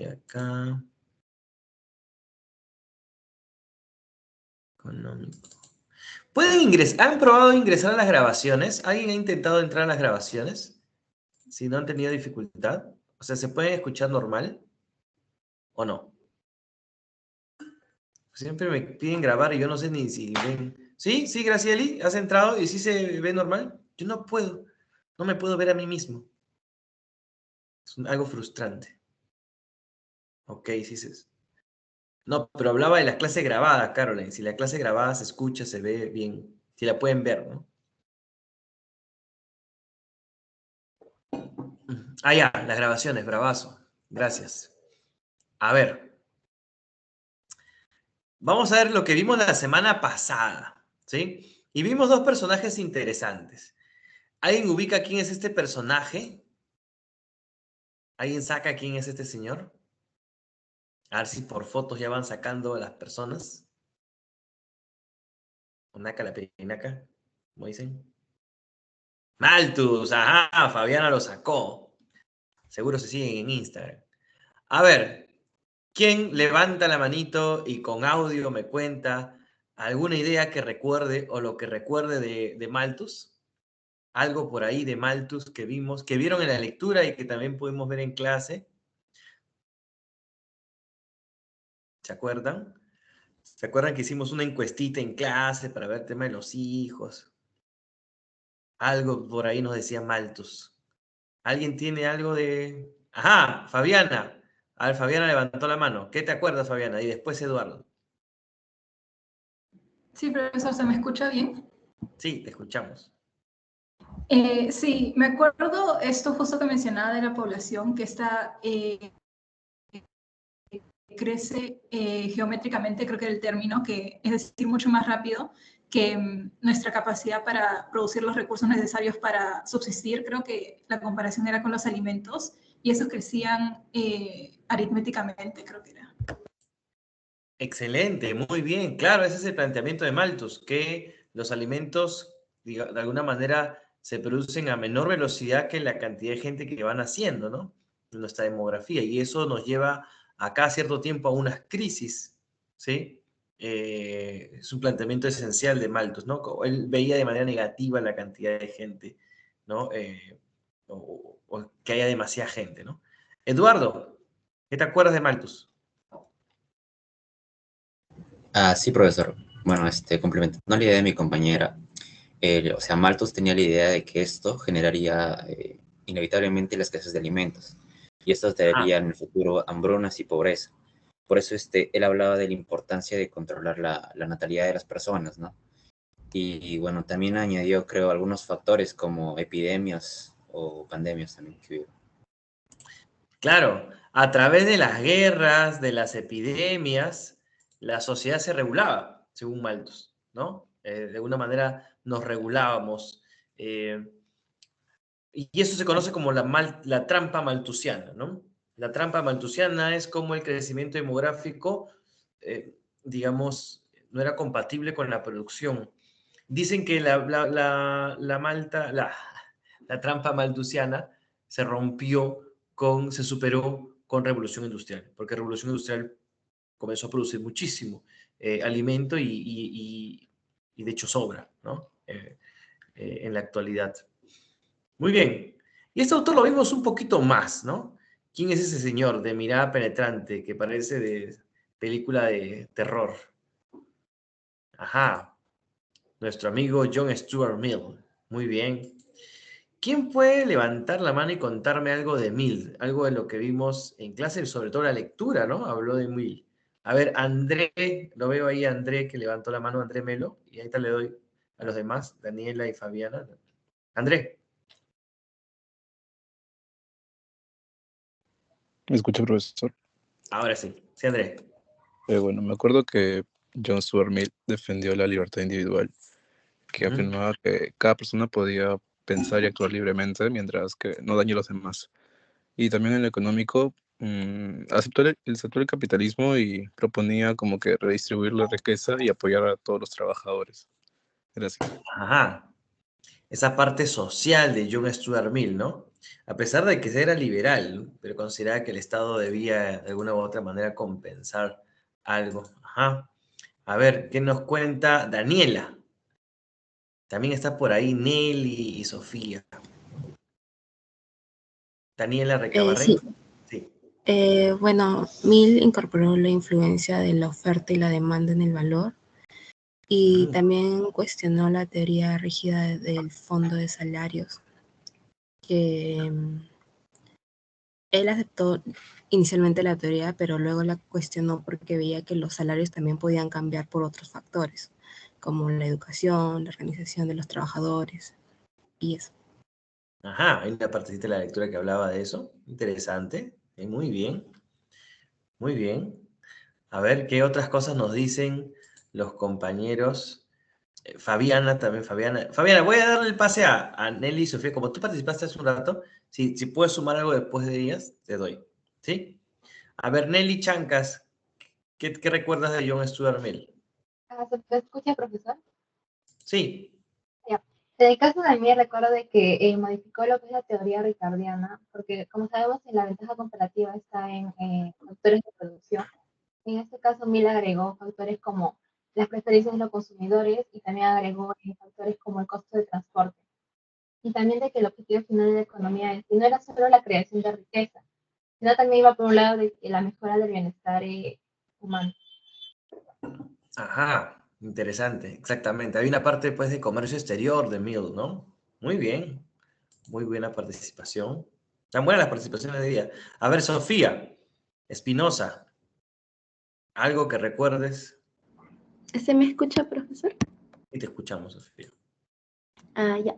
acá. Económico. ¿Pueden ingresar? ¿Han probado ingresar a las grabaciones? ¿Alguien ha intentado entrar a las grabaciones? Si no han tenido dificultad. O sea, ¿se pueden escuchar normal? ¿O no? Siempre me piden grabar y yo no sé ni si ven. ¿Sí? ¿Sí, Gracieli? ¿Has entrado y sí se ve normal? Yo no puedo. No me puedo ver a mí mismo. Es algo frustrante. Ok, sí se... No, pero hablaba de las clases grabadas, Caroline. Si la clase grabada se escucha, se ve bien. Si la pueden ver, ¿no? Ah, ya, las grabaciones, bravazo. Gracias. A ver, vamos a ver lo que vimos la semana pasada, ¿sí? Y vimos dos personajes interesantes. ¿Alguien ubica quién es este personaje? ¿Alguien saca quién es este señor? A ver si por fotos ya van sacando a las personas. Onaca la perinaca, como dicen. Malthus, ajá, Fabiana lo sacó. Seguro se siguen en Instagram. A ver, ¿quién levanta la manito y con audio me cuenta alguna idea que recuerde o lo que recuerde de Malthus? Algo por ahí de Malthus que vimos, que vieron en la lectura y que también pudimos ver en clase. ¿Se acuerdan? ¿Se acuerdan que hicimos una encuestita en clase para ver el tema de los hijos? Algo por ahí nos decía Malthus. ¿Alguien tiene algo de...? Ajá, Fabiana. A ver, Fabiana levantó la mano. ¿Qué te acuerdas, Fabiana? Y después Eduardo. Sí, profesor, ¿se me escucha bien? Sí, te escuchamos. Sí, me acuerdo esto justo que mencionaba de la población, que crece geométricamente, creo que era el término, que es decir, mucho más rápido que nuestra capacidad para producir los recursos necesarios para subsistir. Creo que la comparación era con los alimentos y esos crecían aritméticamente, creo que era. Excelente, muy bien. Claro, ese es el planteamiento de Malthus, que los alimentos, de alguna manera, se producen a menor velocidad que la cantidad de gente que van haciendo, ¿no? En nuestra demografía. Y eso nos lleva a cada cierto tiempo a unas crisis, ¿sí? Es un planteamiento esencial de Malthus, ¿no? Como él veía de manera negativa la cantidad de gente, ¿no? O que haya demasiada gente, ¿no? Eduardo, ¿qué te acuerdas de Malthus? Ah, sí, profesor. Bueno, complementando la idea de mi compañera, o sea, Malthus tenía la idea de que esto generaría inevitablemente la escasez de alimentos y esto traería en el futuro hambrunas y pobreza. Por eso él hablaba de la importancia de controlar la natalidad de las personas, ¿no? Y bueno, también añadió, creo, algunos factores como epidemias o pandemias también que hubo. Claro, a través de las guerras, de las epidemias, la sociedad se regulaba, según Malthus, ¿no? De alguna manera nos regulábamos. Y eso se conoce como la trampa malthusiana, ¿no? La trampa malthusiana es como el crecimiento demográfico, digamos, no era compatible con la producción. Dicen que la trampa malthusiana se rompió se superó con Revolución Industrial, porque Revolución Industrial comenzó a producir muchísimo alimento y de hecho sobra, ¿no? En la actualidad. Muy bien. Y este autor lo vimos un poquito más, ¿no? ¿Quién es ese señor de mirada penetrante que parece de película de terror? Ajá, nuestro amigo John Stuart Mill. Muy bien. ¿Quién puede levantar la mano y contarme algo de Mill? Algo de lo que vimos en clase, sobre todo la lectura, ¿no? Habló de Mill. A ver, André, lo veo ahí, André, que levantó la mano, André Melo, y ahí le doy a los demás, Daniela y Fabiana. André. ¿Me escucha, profesor? Ahora sí, sí, André. Bueno, me acuerdo que John Stuart Mill defendió la libertad individual, que afirmaba que cada persona podía pensar y actuar libremente mientras que no dañe a los demás. Y también en lo económico, aceptó el capitalismo y proponía como que redistribuir la riqueza y apoyar a todos los trabajadores. Gracias. Ajá. Esa parte social de John Stuart Mill, ¿no? A pesar de que era liberal, ¿no? Pero consideraba que el Estado debía de alguna u otra manera compensar algo. Ajá. A ver, ¿qué nos cuenta Daniela? También está por ahí Nelly y Sofía. Daniela Sí, Recabarren. Sí. bueno, Mill incorporó la influencia de la oferta y la demanda en el valor y Ujú. también cuestionó la teoría rígida del fondo de salarios, que él aceptó inicialmente la teoría, pero luego la cuestionó porque veía que los salarios también podían cambiar por otros factores, como la educación, la organización de los trabajadores y eso. Ajá, hay una partecita de la lectura que hablaba de eso. Interesante. Muy bien, muy bien. A ver, ¿qué otras cosas nos dicen los compañeros? Fabiana también, Fabiana. Fabiana, voy a darle el pase a Nelly y Sofía. Como tú participaste hace un rato, si puedes sumar algo después de ellas, te doy. ¿Sí? A ver, Nelly Chancas, ¿qué recuerdas de John Stuart Mill? ¿Se escucha, profesor? Sí. Ya. En el caso de mí, recuerdo de que modificó lo que es la teoría ricardiana, porque como sabemos, la ventaja comparativa está en factores de producción. En este caso, Mill agregó factores como las preferencias de los consumidores y también agregó factores como el costo de transporte. Y también de que el objetivo final de la economía en sí no era solo la creación de riqueza, sino también iba por un lado de que la mejora del bienestar humano. Ajá, interesante, exactamente. Hay una parte, pues, de comercio exterior de Mill, ¿no? Muy bien, muy buena participación. Tan buenas las participaciones de día. A ver, Sofía Espinosa, algo que recuerdes ¿Se me escucha, profesor? y te escuchamos, Sofía. Ah, ya.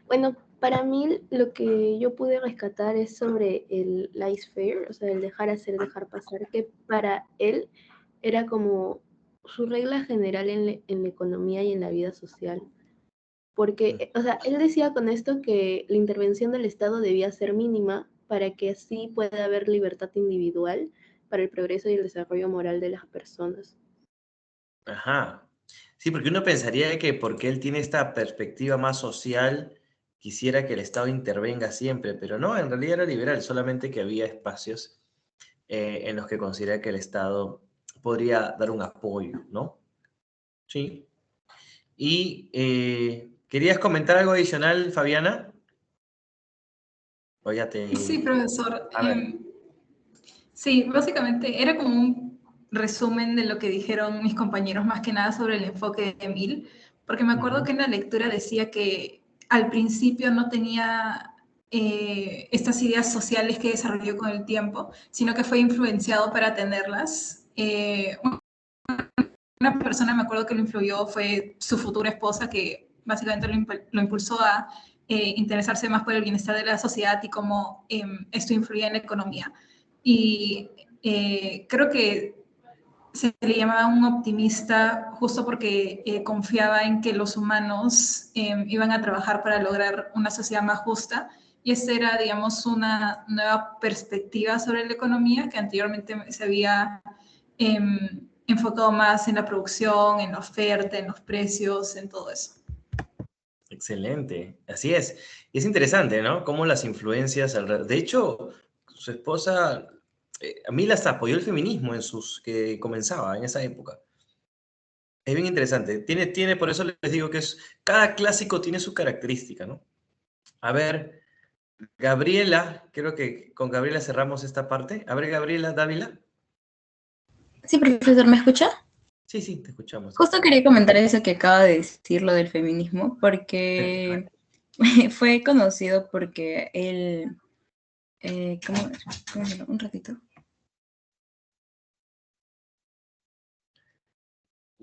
Bueno, para mí lo que yo pude rescatar es sobre el laissez-faire, o sea, el dejar hacer, dejar pasar, que para él era como su regla general en la economía y en la vida social. Porque, o sea, él decía con esto que la intervención del Estado debía ser mínima para que así pueda haber libertad individual para el progreso y el desarrollo moral de las personas. Ajá. Sí, porque uno pensaría que porque él tiene esta perspectiva más social, quisiera que el Estado intervenga siempre, pero no, en realidad era liberal, solamente que había espacios en los que considera que el Estado podría dar un apoyo, ¿no? Sí. Y ¿querías comentar algo adicional, Fabiana? O ya Sí, te... profesor. A ver. Sí, básicamente era como un resumen de lo que dijeron mis compañeros, más que nada sobre el enfoque de Emil, porque me acuerdo Ujú. que en la lectura decía que al principio no tenía estas ideas sociales que desarrolló con el tiempo, sino que fue influenciado para tenerlas. Una persona, me acuerdo que lo influyó, fue su futura esposa, que básicamente lo impulsó a interesarse más por el bienestar de la sociedad y cómo esto influía en la economía. Y creo que se le llamaba un optimista justo porque confiaba en que los humanos iban a trabajar para lograr una sociedad más justa. Y esta era, digamos, una nueva perspectiva sobre la economía que anteriormente se había enfocado más en la producción, en la oferta, en los precios, en todo eso. Excelente, así es. Y es interesante, ¿no? Cómo las influencias alrededor... De hecho, su esposa, a mí hasta apoyó el feminismo en sus que comenzaba en esa época. Es bien interesante. Por eso les digo que cada clásico tiene su característica, ¿no? A ver, Gabriela, creo que con Gabriela cerramos esta parte. A ver, Gabriela Dávila. Sí, profesor, ¿me escucha? Sí, sí, te escuchamos. Justo quería comentar eso que acaba de decir, lo del feminismo, porque fue conocido porque él, ¿cómo se llama? Un ratito.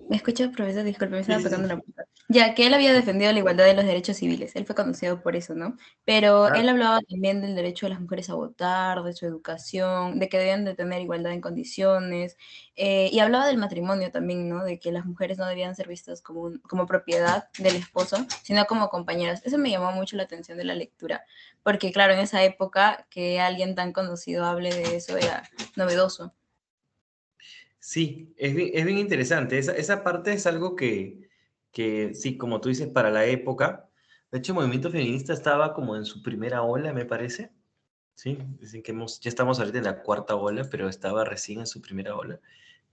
¿Me escucha, profesor? Disculpe, me Sí, estaba sí, tocando sí. la puerta. Ya que él había defendido la igualdad de los derechos civiles, él fue conocido por eso, ¿no? Pero Ah, él hablaba también del derecho de las mujeres a votar, de su educación, de que debían de tener igualdad en condiciones, y hablaba del matrimonio también, ¿no? De que las mujeres no debían ser vistas como propiedad del esposo, sino como compañeras. Eso me llamó mucho la atención de la lectura, porque claro, en esa época que alguien tan conocido hable de eso era novedoso. sí, es bien interesante. Esa parte es algo que sí, como tú dices, para la época, De hecho, el movimiento feminista estaba como en su primera ola, me parece. Sí, dicen que ya estamos ahorita en la cuarta ola, pero estaba recién en su primera ola.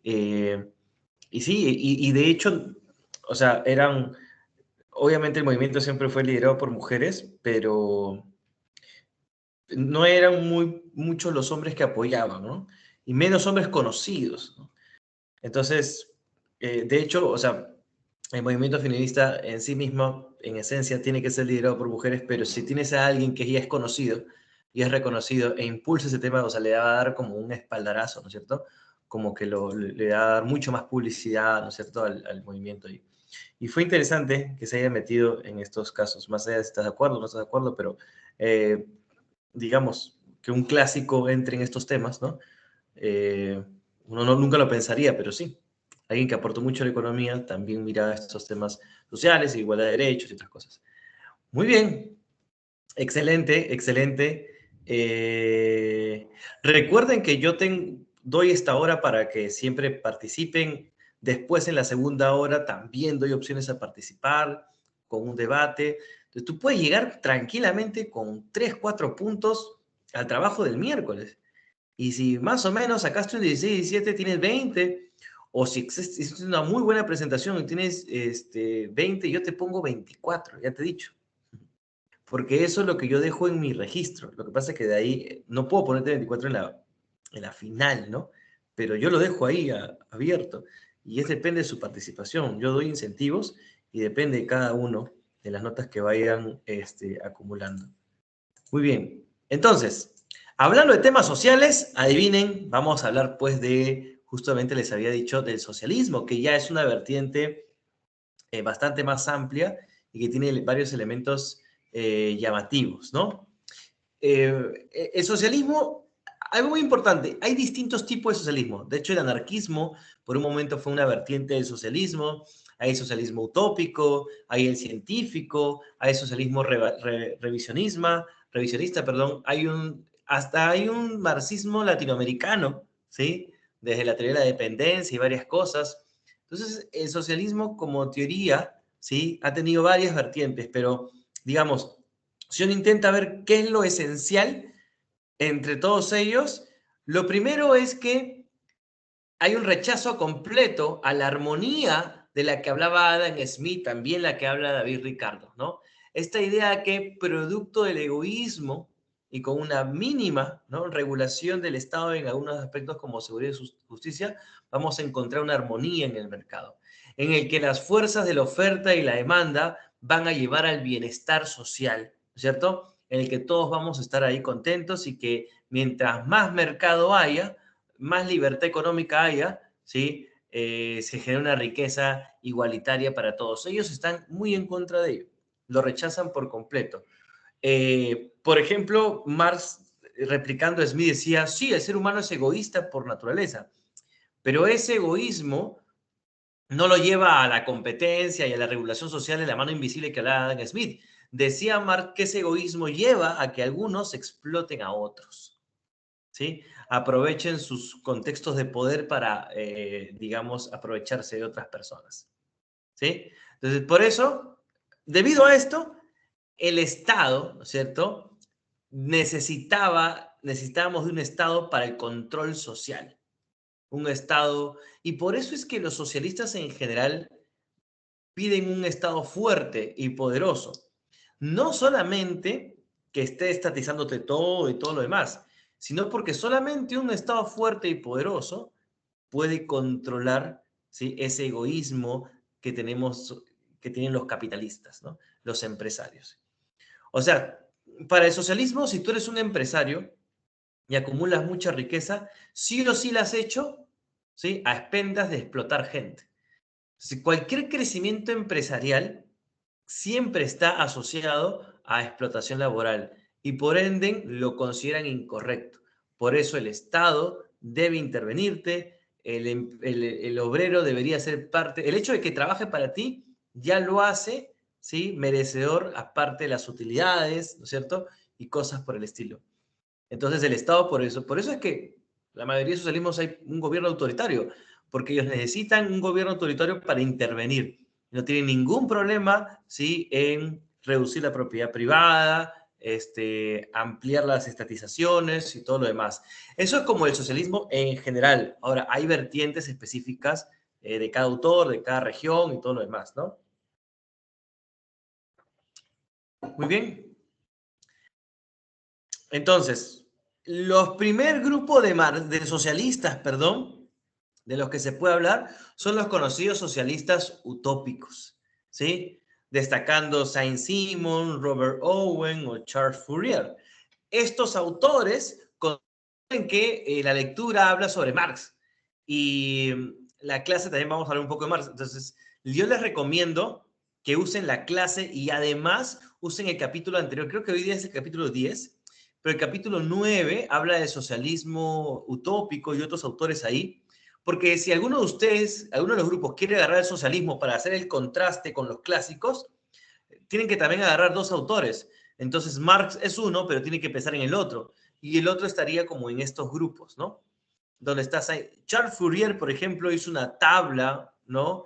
Eh, y sí, y de hecho, o sea, obviamente el movimiento siempre fue liderado por mujeres, pero no eran muchos los hombres que apoyaban, ¿no? Y menos hombres conocidos, ¿no? Entonces, de hecho, o sea, el movimiento feminista en sí mismo, en esencia, tiene que ser liderado por mujeres, pero si tienes a alguien que ya es conocido y es reconocido e impulsa ese tema, o sea, le va a dar como un espaldarazo, ¿no es cierto? Como que le va a dar mucho más publicidad, ¿no es cierto?, al movimiento. Y fue interesante que se haya metido en estos casos, más allá de si estás de acuerdo o no estás de acuerdo, pero eh, digamos que un clásico entre en estos temas, ¿no? Eh, uno nunca lo pensaría, pero sí. Alguien que aportó mucho a la economía también mira estos temas sociales, igualdad de derechos y otras cosas. Muy bien, excelente, excelente. Recuerden que yo doy esta hora para que siempre participen. Después, en la segunda hora, también doy opciones a participar con un debate. Entonces, tú puedes llegar tranquilamente con 3, 4 puntos al trabajo del miércoles. Y si más o menos sacaste un 16, 17, tienes 20. O si es una muy buena presentación y tienes 20, yo te pongo 24, ya te he dicho. Porque eso es lo que yo dejo en mi registro. Lo que pasa es que de ahí no puedo ponerte 24 en la final, ¿no? Pero yo lo dejo ahí abierto. Y es depende de su participación. Yo doy incentivos y depende de cada uno de las notas que vayan acumulando. Muy bien. Entonces, hablando de temas sociales, adivinen, vamos a hablar pues justamente les había dicho, del socialismo, que ya es una vertiente bastante más amplia y que tiene varios elementos llamativos, ¿no? El socialismo, algo muy importante, hay distintos tipos de socialismo. De hecho, el anarquismo por un momento fue una vertiente del socialismo. Hay socialismo utópico, hay el científico, hay socialismo revisionista, perdón, hasta hay un marxismo latinoamericano, ¿sí? Desde la teoría de la dependencia y varias cosas. Entonces, el socialismo como teoría, ¿sí? Ha tenido varias vertientes, pero digamos, si uno intenta ver qué es lo esencial entre todos ellos, lo primero es que hay un rechazo completo a la armonía de la que hablaba Adam Smith, también la que habla David Ricardo, ¿no? Esta idea que producto del egoísmo y con una mínima, ¿no?, regulación del Estado en algunos aspectos como seguridad y justicia, vamos a encontrar una armonía en el mercado, en el que las fuerzas de la oferta y la demanda van a llevar al bienestar social, ¿cierto? En el que todos vamos a estar ahí contentos y que mientras más mercado haya, más libertad económica haya, ¿sí? Se genera una riqueza igualitaria para todos. Ellos están muy en contra de ello, lo rechazan por completo. Por ejemplo, Marx, replicando a Smith, decía, sí, el ser humano es egoísta por naturaleza, pero ese egoísmo no lo lleva a la competencia y a la regulación social de la mano invisible que hablaba Adam Smith. Decía Marx que ese egoísmo lleva a que algunos exploten a otros, ¿sí? Aprovechen sus contextos de poder para, digamos, aprovecharse de otras personas, ¿sí? Entonces, por eso, debido a esto, el Estado, ¿no es cierto?, necesitábamos de un Estado para el control social, un Estado, y por eso es que los socialistas en general piden un Estado fuerte y poderoso, no solamente que esté estatizándote todo y todo lo demás, sino porque solamente un Estado fuerte y poderoso puede controlar, ¿sí?, ese egoísmo que que tienen los capitalistas, ¿no?, los empresarios. O sea, para el socialismo, si tú eres un empresario y acumulas mucha riqueza, sí o sí la has hecho, ¿sí?, a expendas de explotar gente. Si cualquier crecimiento empresarial siempre está asociado a explotación laboral y por ende lo consideran incorrecto. Por eso el Estado debe intervenirte, el obrero debería ser parte, el hecho de que trabaje para ti ya lo hace, ¿sí?, merecedor aparte de las utilidades, ¿no es cierto?, y cosas por el estilo. Entonces el Estado por eso es que la mayoría de socialismos hay un gobierno autoritario, porque ellos necesitan un gobierno autoritario para intervenir. No tienen ningún problema, ¿sí?, en reducir la propiedad privada, ampliar las estatizaciones y todo lo demás. Eso es como el socialismo en general. Ahora, hay vertientes específicas de cada autor, de cada región y todo lo demás, ¿no? Muy bien. Entonces, los primer grupo de socialistas, perdón, de los que se puede hablar, son los conocidos socialistas utópicos, ¿sí? Destacando Saint-Simon, Robert Owen o Charles Fourier. Estos autores consideran que la lectura habla sobre Marx y la clase también vamos a hablar un poco de Marx. Entonces, yo les recomiendo que usen la clase y además usen el capítulo anterior. Creo que hoy día es el capítulo 10, pero el capítulo 9 habla de socialismo utópico y otros autores ahí. Porque si alguno de ustedes, alguno de los grupos quiere agarrar el socialismo para hacer el contraste con los clásicos, tienen que también agarrar dos autores. Entonces Marx es uno, pero tiene que pensar en el otro. Y el otro estaría como en estos grupos, ¿no? Donde estás ahí. Charles Fourier, por ejemplo, hizo una tabla, ¿no?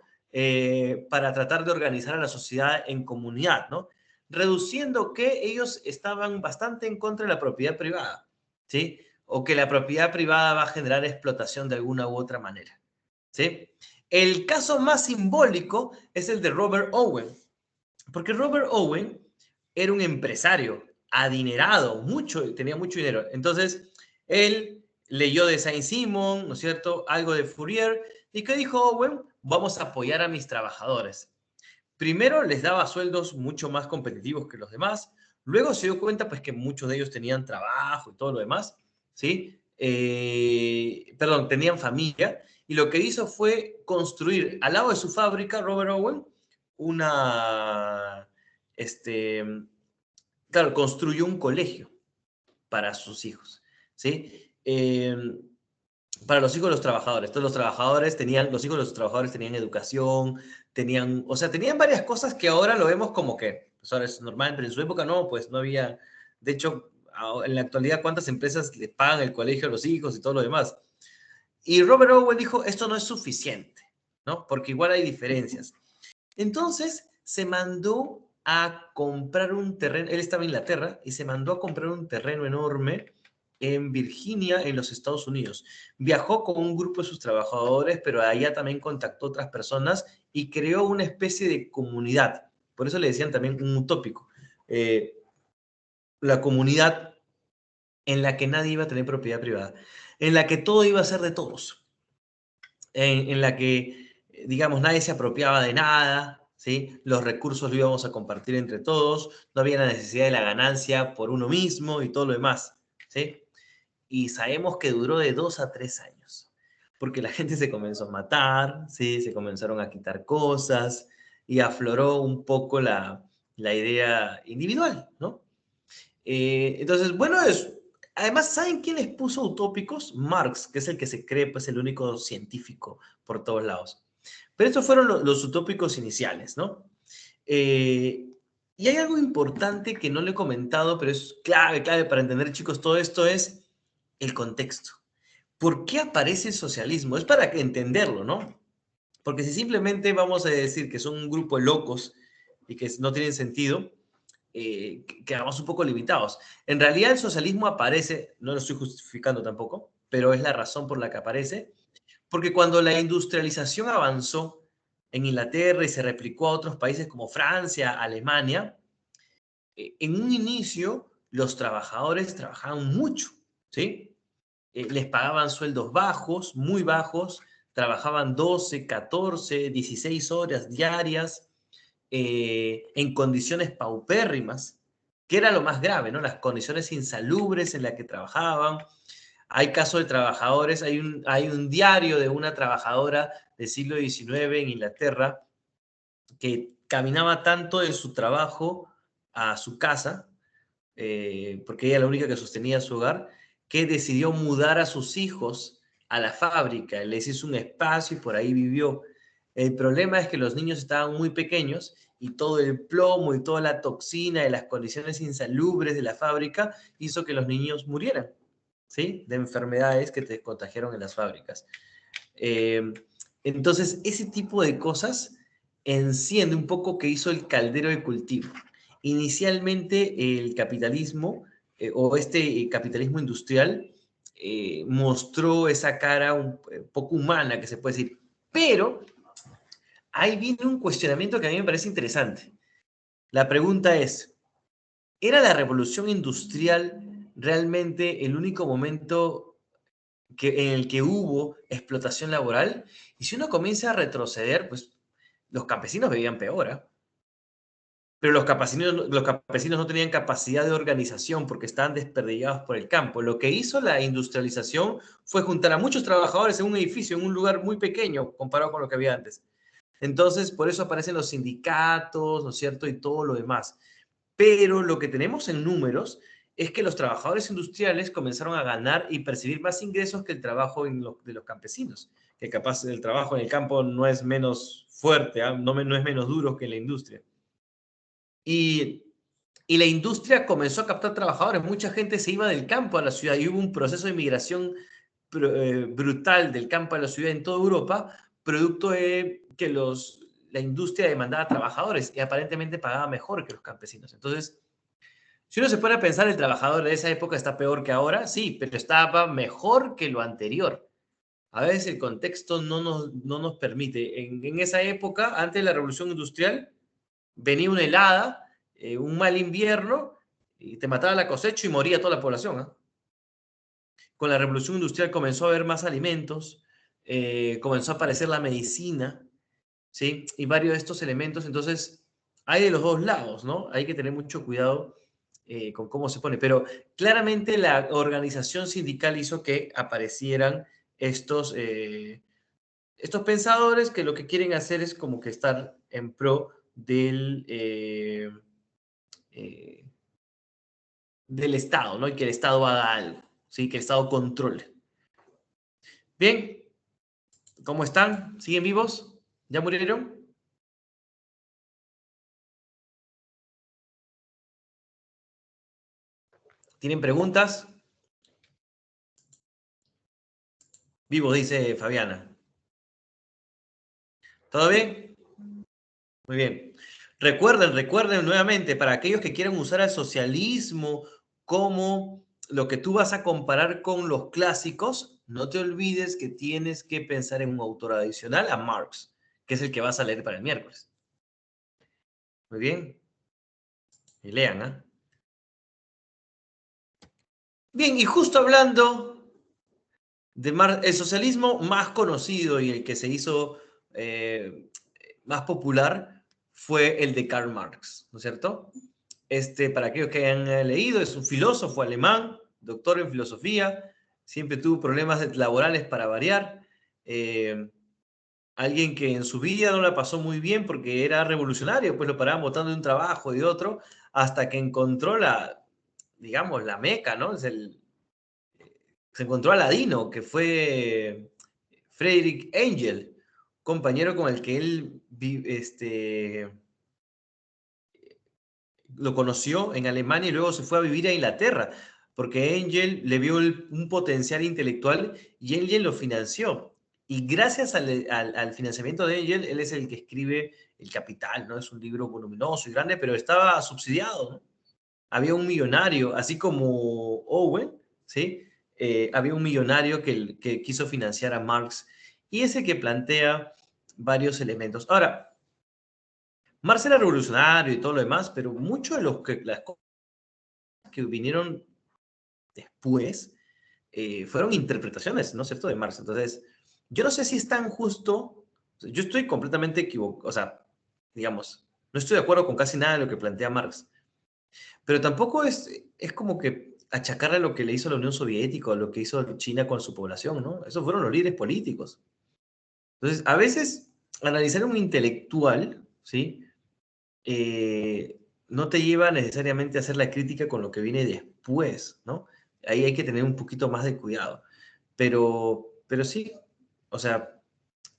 Para tratar de organizar a la sociedad en comunidad, ¿no? Reduciendo que ellos estaban bastante en contra de la propiedad privada, ¿sí? O que la propiedad privada va a generar explotación de alguna u otra manera, ¿sí? El caso más simbólico es el de Robert Owen, porque Robert Owen era un empresario adinerado, tenía mucho dinero. Entonces, él leyó de Saint-Simon, ¿no es cierto? Algo de Fourier. ¿Y qué dijo Owen? Vamos a apoyar a mis trabajadores. Primero les daba sueldos mucho más competitivos que los demás. Luego se dio cuenta pues que muchos de ellos tenían trabajo y todo lo demás, ¿sí? Tenían familia. Y lo que hizo fue construir al lado de su fábrica, Robert Owen, construyó un colegio para sus hijos, ¿sí? Para los hijos de los trabajadores. Todos los hijos de los trabajadores tenían educación, tenían varias cosas que ahora lo vemos como que, pues ahora es normal, pero en su época no, pues no había, de hecho, en la actualidad, ¿cuántas empresas le pagan el colegio a los hijos y todo lo demás? Y Robert Owen dijo, esto no es suficiente, ¿no? Porque igual hay diferencias. Entonces se mandó a comprar un terreno, él estaba en Inglaterra, y se mandó a comprar un terreno enorme en Virginia, en los Estados Unidos. Viajó con un grupo de sus trabajadores, pero allá también contactó a otras personas y creó una especie de comunidad. Por eso le decían también un utópico. La comunidad en la que nadie iba a tener propiedad privada, en la que todo iba a ser de todos, en la que, digamos, nadie se apropiaba de nada, ¿sí? Los recursos los íbamos a compartir entre todos, no había la necesidad de la ganancia por uno mismo y todo lo demás, ¿sí? Y sabemos que duró de 2 a 3 años, porque la gente se comenzó a matar, ¿sí? Se comenzaron a quitar cosas y afloró un poco la idea individual, ¿no? Entonces, bueno, además, ¿saben quién les puso utópicos? Marx, que es el que se cree pues el único científico por todos lados. Pero estos fueron los utópicos iniciales, ¿no? Y hay algo importante que no le he comentado, pero es clave para entender, chicos, todo esto es el contexto. ¿Por qué aparece el socialismo? Es para entenderlo, ¿no? Porque si simplemente vamos a decir que son un grupo de locos y que no tienen sentido, quedamos un poco limitados. En realidad el socialismo aparece, no lo estoy justificando tampoco, pero es la razón por la que aparece, porque cuando la industrialización avanzó en Inglaterra y se replicó a otros países como Francia, Alemania, en un inicio los trabajadores trabajaban mucho, ¿sí? Les pagaban sueldos bajos, muy bajos, trabajaban 12, 14, 16 horas diarias, en condiciones paupérrimas, que era lo más grave, ¿no? Las condiciones insalubres en las que trabajaban. Hay casos de trabajadores, hay un diario de una trabajadora del siglo XIX en Inglaterra que caminaba tanto de su trabajo a su casa, porque ella era la única que sostenía su hogar, que decidió mudar a sus hijos a la fábrica, les hizo un espacio y por ahí vivió. El problema es que los niños estaban muy pequeños y todo el plomo y toda la toxina de las condiciones insalubres de la fábrica hizo que los niños murieran, ¿sí? De enfermedades que te contagiaron en las fábricas. Entonces, ese tipo de cosas enciende un poco que hizo el caldero de cultivo. inicialmente el capitalismo o este capitalismo industrial mostró esa cara un poco humana, que se puede decir. Pero ahí viene un cuestionamiento que a mí me parece interesante. La pregunta es, ¿era la revolución industrial realmente el único momento en el que hubo explotación laboral? Y si uno comienza a retroceder, pues los campesinos vivían peor, ¿eh? Pero los campesinos no tenían capacidad de organización porque estaban desperdigados por el campo. Lo que hizo la industrialización fue juntar a muchos trabajadores en un edificio, en un lugar muy pequeño comparado con lo que había antes. Entonces, por eso aparecen los sindicatos, ¿no es cierto? Y todo lo demás. Pero lo que tenemos en números es que los trabajadores industriales comenzaron a ganar y percibir más ingresos que el trabajo de los campesinos, que capaz el trabajo en el campo no es menos fuerte, ¿eh? No es menos duro que en la industria. Y la industria comenzó a captar trabajadores. Mucha gente se iba del campo a la ciudad y hubo un proceso de migración brutal del campo a la ciudad en toda Europa, producto de que la industria demandaba trabajadores y aparentemente pagaba mejor que los campesinos. Entonces, si uno se pone a pensar, el trabajador de esa época está peor que ahora, sí, pero estaba mejor que lo anterior. A veces el contexto no nos permite. En esa época, antes de la revolución industrial, venía una helada, un mal invierno, y te mataba la cosecha y moría toda la población, ¿eh? Con la revolución industrial comenzó a haber más alimentos, comenzó a aparecer la medicina, ¿sí? Y varios de estos elementos. Entonces, hay de los dos lados, ¿no? Hay que tener mucho cuidado con cómo se pone. Pero claramente la organización sindical hizo que aparecieran estos pensadores que lo que quieren hacer es como que estar en pro del Estado, ¿no? Y que el Estado haga algo, ¿sí? Que el Estado controle. Bien, ¿cómo están? ¿Siguen vivos? ¿Ya murieron? ¿Tienen preguntas? Vivo, dice Fabiana. ¿Todo bien? Muy bien. Recuerden nuevamente, para aquellos que quieran usar el socialismo como lo que tú vas a comparar con los clásicos, no te olvides que tienes que pensar en un autor adicional a Marx, que es el que vas a leer para el miércoles. Muy bien. Y lean, ¿eh? Bien, y justo hablando de el socialismo más conocido y el que se hizo más popular fue el de Karl Marx, ¿no es cierto? Para aquellos que han leído, es un filósofo alemán, doctor en filosofía, siempre tuvo problemas laborales para variar, alguien que en su vida no la pasó muy bien porque era revolucionario, pues lo paraban botando de un trabajo y de otro, hasta que encontró digamos, la meca, ¿no? Se encontró a Aladino, que fue Friedrich Engel, compañero con el que él lo conoció en Alemania y luego se fue a vivir a Inglaterra, porque Engel le vio un potencial intelectual y Engel lo financió. Y gracias al financiamiento de Engel, él es el que escribe El Capital, ¿no? Es un libro voluminoso y grande, pero estaba subsidiado, ¿no? Había un millonario, así como Owen, ¿sí? Había un millonario que quiso financiar a Marx y ese que plantea varios elementos. Ahora, Marx era revolucionario y todo lo demás, pero muchos de las cosas que vinieron después fueron interpretaciones, ¿no es cierto?, de Marx. Entonces, yo no sé si es tan justo, yo estoy completamente equivocado, o sea, digamos, no estoy de acuerdo con casi nada de lo que plantea Marx, pero tampoco es como que achacarle lo que le hizo la Unión Soviética o lo que hizo China con su población, ¿no? Esos fueron los líderes políticos. Entonces, a veces, analizar a un intelectual, ¿sí? No te lleva necesariamente a hacer la crítica con lo que viene después, ¿no? Ahí hay que tener un poquito más de cuidado. Pero sí, o sea,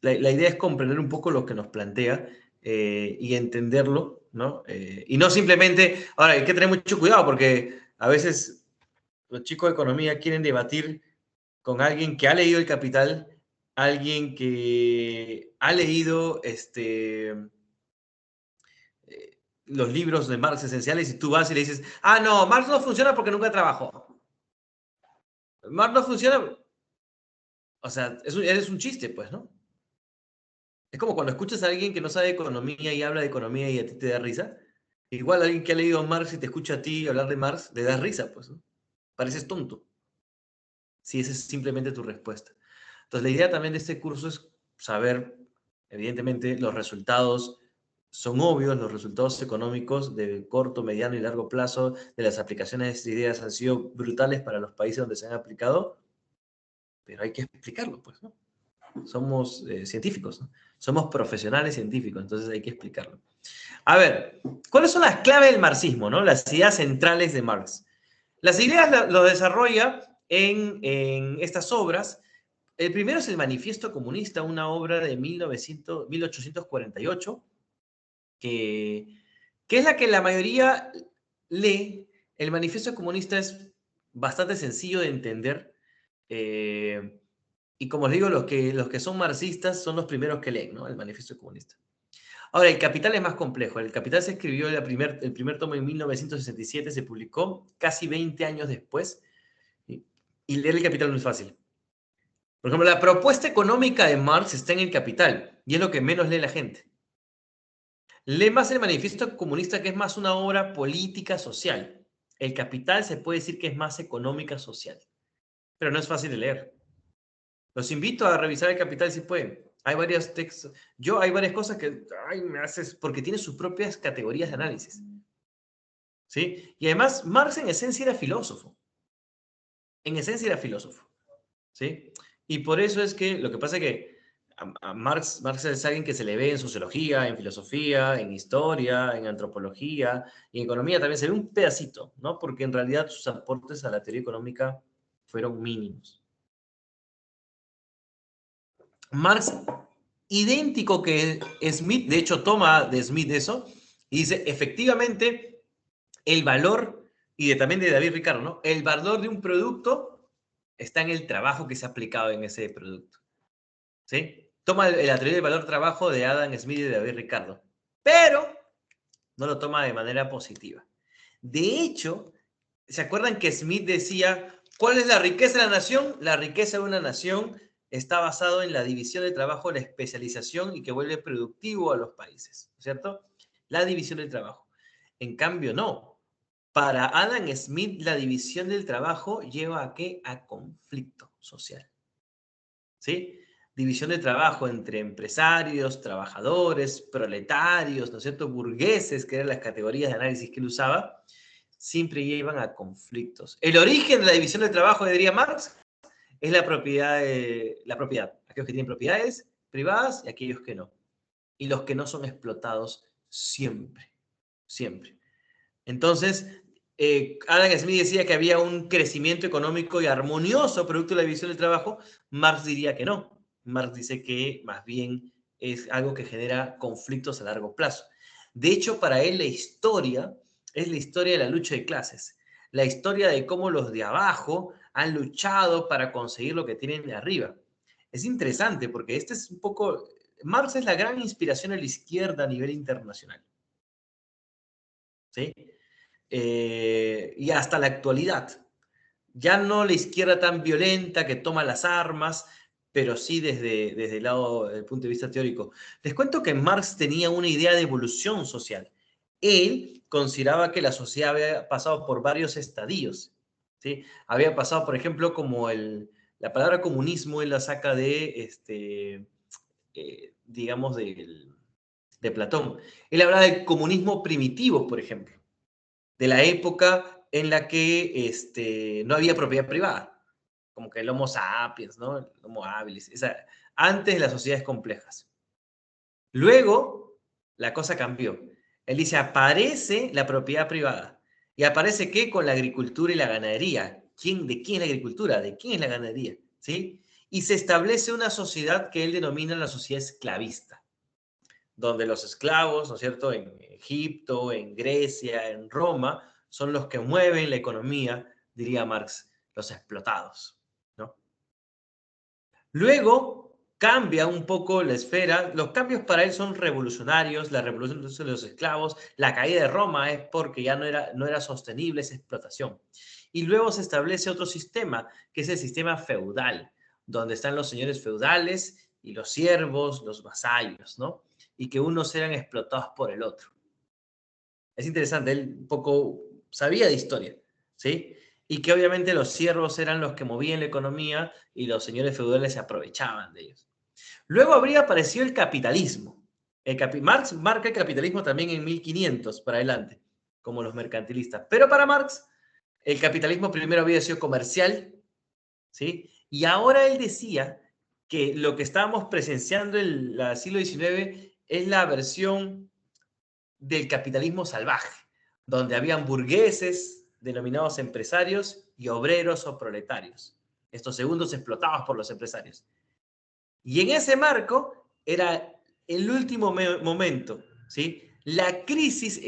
la idea es comprender un poco lo que nos plantea y entenderlo, ¿no? Y no simplemente, ahora hay que tener mucho cuidado porque a veces los chicos de economía quieren debatir con alguien que ha leído El Capital, alguien que ha leído los libros de Marx esenciales y tú vas y le dices, ah, no, Marx no funciona porque nunca trabajó. Marx no funciona. O sea, es un chiste, pues, ¿no? Es como cuando escuchas a alguien que no sabe de economía y habla de economía y a ti te da risa. Igual alguien que ha leído Marx y te escucha a ti hablar de Marx, le da risa, pues, ¿no? Pareces tonto. Si esa es simplemente tu respuesta. Entonces, la idea también de este curso es saber, evidentemente, los resultados son obvios, los resultados económicos de corto, mediano y largo plazo de las aplicaciones de estas ideas han sido brutales para los países donde se han aplicado, pero hay que explicarlo, pues, ¿no? Somos científicos, ¿no? Somos profesionales científicos, entonces hay que explicarlo. A ver, ¿cuáles son las claves del marxismo, ¿no? Las ideas centrales de Marx. Las ideas lo desarrolla en estas obras. El primero es el Manifiesto Comunista, una obra de 1848, que es la que la mayoría lee. El Manifiesto Comunista es bastante sencillo de entender. Y como os digo, los que son marxistas son los primeros que leen, ¿no? El Manifiesto Comunista. Ahora, el Capital es más complejo. El Capital se escribió el primer tomo en 1967, se publicó casi 20 años después. Y leer el Capital no es fácil. Por ejemplo, la propuesta económica de Marx está en el Capital, y es lo que menos lee la gente. Lee más el Manifiesto Comunista, que es más una obra política social. El Capital se puede decir que es más económica social, pero no es fácil de leer. Los invito a revisar el Capital si pueden. Hay varios textos. Hay varias cosas que me haces, porque tiene sus propias categorías de análisis. ¿Sí? Y además, Marx en esencia era filósofo. En esencia era filósofo. ¿Sí? Y por eso es que lo que pasa es que a Marx es alguien que se le ve en sociología, en filosofía, en historia, en antropología y en economía también se ve un pedacito, ¿no? Porque en realidad sus aportes a la teoría económica fueron mínimos. Marx, idéntico que Smith, de hecho toma de Smith eso, y dice, efectivamente, el valor, y también de David Ricardo, ¿no? El valor de un producto está en el trabajo que se ha aplicado en ese producto. ¿Sí? Toma la teoría del valor trabajo de Adam Smith y de David Ricardo, pero no lo toma de manera positiva. De hecho, ¿se acuerdan que Smith decía, ¿cuál es la riqueza de la nación? La riqueza de una nación está basado en la división de trabajo, la especialización y que vuelve productivo a los países, ¿cierto? La división del trabajo. En cambio, no. Para Adam Smith, la división del trabajo lleva a ¿qué? A conflicto social. ¿Sí? División de trabajo entre empresarios, trabajadores, proletarios, ¿no es cierto? Burgueses, que eran las categorías de análisis que él usaba, siempre llevan a conflictos. El origen de la división de trabajo, diría Marx, es la propiedad. Aquellos que tienen propiedades privadas y aquellos que no. Y los que no son explotados siempre, siempre. Entonces, Adam Smith decía que había un crecimiento económico y armonioso producto de la división del trabajo. Marx diría que no. Marx dice que más bien es algo que genera conflictos a largo plazo. De hecho, para él la historia es la historia de la lucha de clases. La historia de cómo los de abajo han luchado para conseguir lo que tienen de arriba. Es interesante porque este es un poco... Marx es la gran inspiración a la izquierda a nivel internacional. ¿Sí? Y hasta la actualidad. Ya no la izquierda tan violenta que toma las armas, pero sí desde el lado, del punto de vista teórico. Les cuento que Marx tenía una idea de evolución social. Él consideraba que la sociedad había pasado por varios estadios. ¿Sí? Había pasado, por ejemplo, como la palabra comunismo, él la saca de, digamos, de Platón. Él habla del comunismo primitivo, por ejemplo, de la época en la que no había propiedad privada, como que el Homo sapiens, ¿no? El Homo habilis, antes de las sociedades complejas. Luego, la cosa cambió. Él dice, aparece la propiedad privada. ¿Y aparece qué? Con la agricultura y la ganadería. ¿De quién es la agricultura? ¿De quién es la ganadería? ¿Sí? Y se establece una sociedad que él denomina la sociedad esclavista, donde los esclavos, ¿no es cierto?, en Egipto, en Grecia, en Roma, son los que mueven la economía, diría Marx, los explotados, ¿no? Luego, cambia un poco la esfera. Los cambios para él son revolucionarios, la revolución de los esclavos, la caída de Roma es porque ya no era sostenible esa explotación. Y luego se establece otro sistema, que es el sistema feudal, donde están los señores feudales y los siervos, los vasallos, ¿no? Y que unos eran explotados por el otro. Es interesante, él un poco sabía de historia, ¿sí? Y que obviamente los siervos eran los que movían la economía y los señores feudales se aprovechaban de ellos. Luego habría aparecido el capitalismo. Marx marca el capitalismo también en 1500 para adelante, como los mercantilistas. Pero para Marx, el capitalismo primero había sido comercial, ¿sí? Y ahora él decía que lo que estábamos presenciando en el siglo XIX es la versión del capitalismo salvaje, donde habían burgueses, denominados empresarios, y obreros o proletarios. Estos segundos explotados por los empresarios. Y en ese marco era el último momento, ¿sí? La crisis,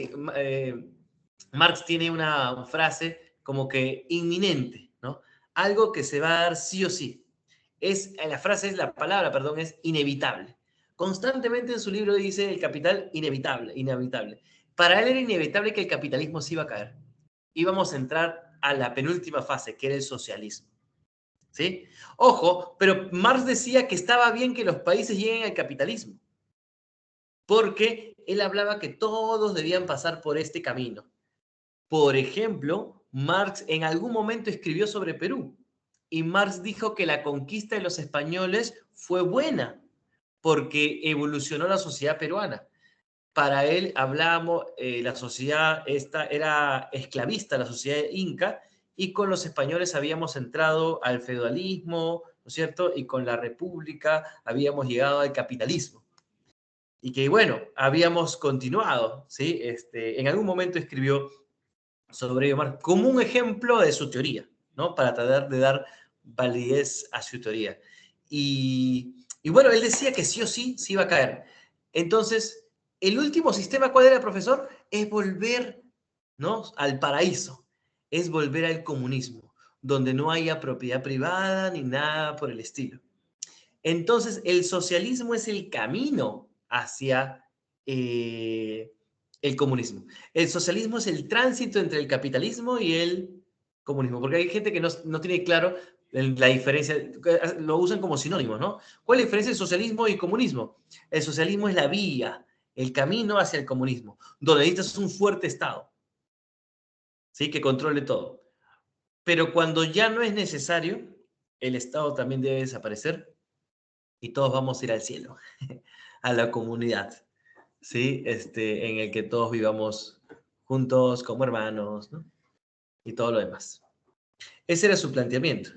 Marx tiene una frase como que inminente, ¿no? Algo que se va a dar sí o sí. La palabra, perdón, es inevitable. Constantemente en su libro dice el capital inevitable, inevitable. Para él era inevitable que el capitalismo se iba a caer. Íbamos a entrar a la penúltima fase, que era el socialismo. ¿Sí? Ojo, pero Marx decía que estaba bien que los países lleguen al capitalismo, porque él hablaba que todos debían pasar por este camino. Por ejemplo, Marx en algún momento escribió sobre Perú, y Marx dijo que la conquista de los españoles fue buena, porque evolucionó la sociedad peruana. Para él hablábamos, la sociedad esta era esclavista, la sociedad inca, y con los españoles habíamos entrado al feudalismo, ¿no es cierto? Y con la república habíamos llegado al capitalismo. Y que, bueno, habíamos continuado, ¿sí? En algún momento escribió sobre ello Marx como un ejemplo de su teoría, ¿no? Para tratar de dar validez a su teoría. Y bueno, él decía que sí o sí se iba a caer. Entonces, el último sistema, ¿cuál era, profesor? Es volver, ¿no? Al paraíso, es volver al comunismo, donde no haya propiedad privada ni nada por el estilo. Entonces, el socialismo es el camino hacia el comunismo. El socialismo es el tránsito entre el capitalismo y el comunismo, porque hay gente que no tiene claro la diferencia, lo usan como sinónimos, ¿no? ¿Cuál es la diferencia entre socialismo y comunismo? El socialismo es la vía, el camino hacia el comunismo, donde necesitas un fuerte Estado, ¿sí? Que controle todo. Pero cuando ya no es necesario, el Estado también debe desaparecer y todos vamos a ir al cielo, a la comunidad, ¿sí? En el que todos vivamos juntos como hermanos, ¿no? Y todo lo demás. Ese era su planteamiento.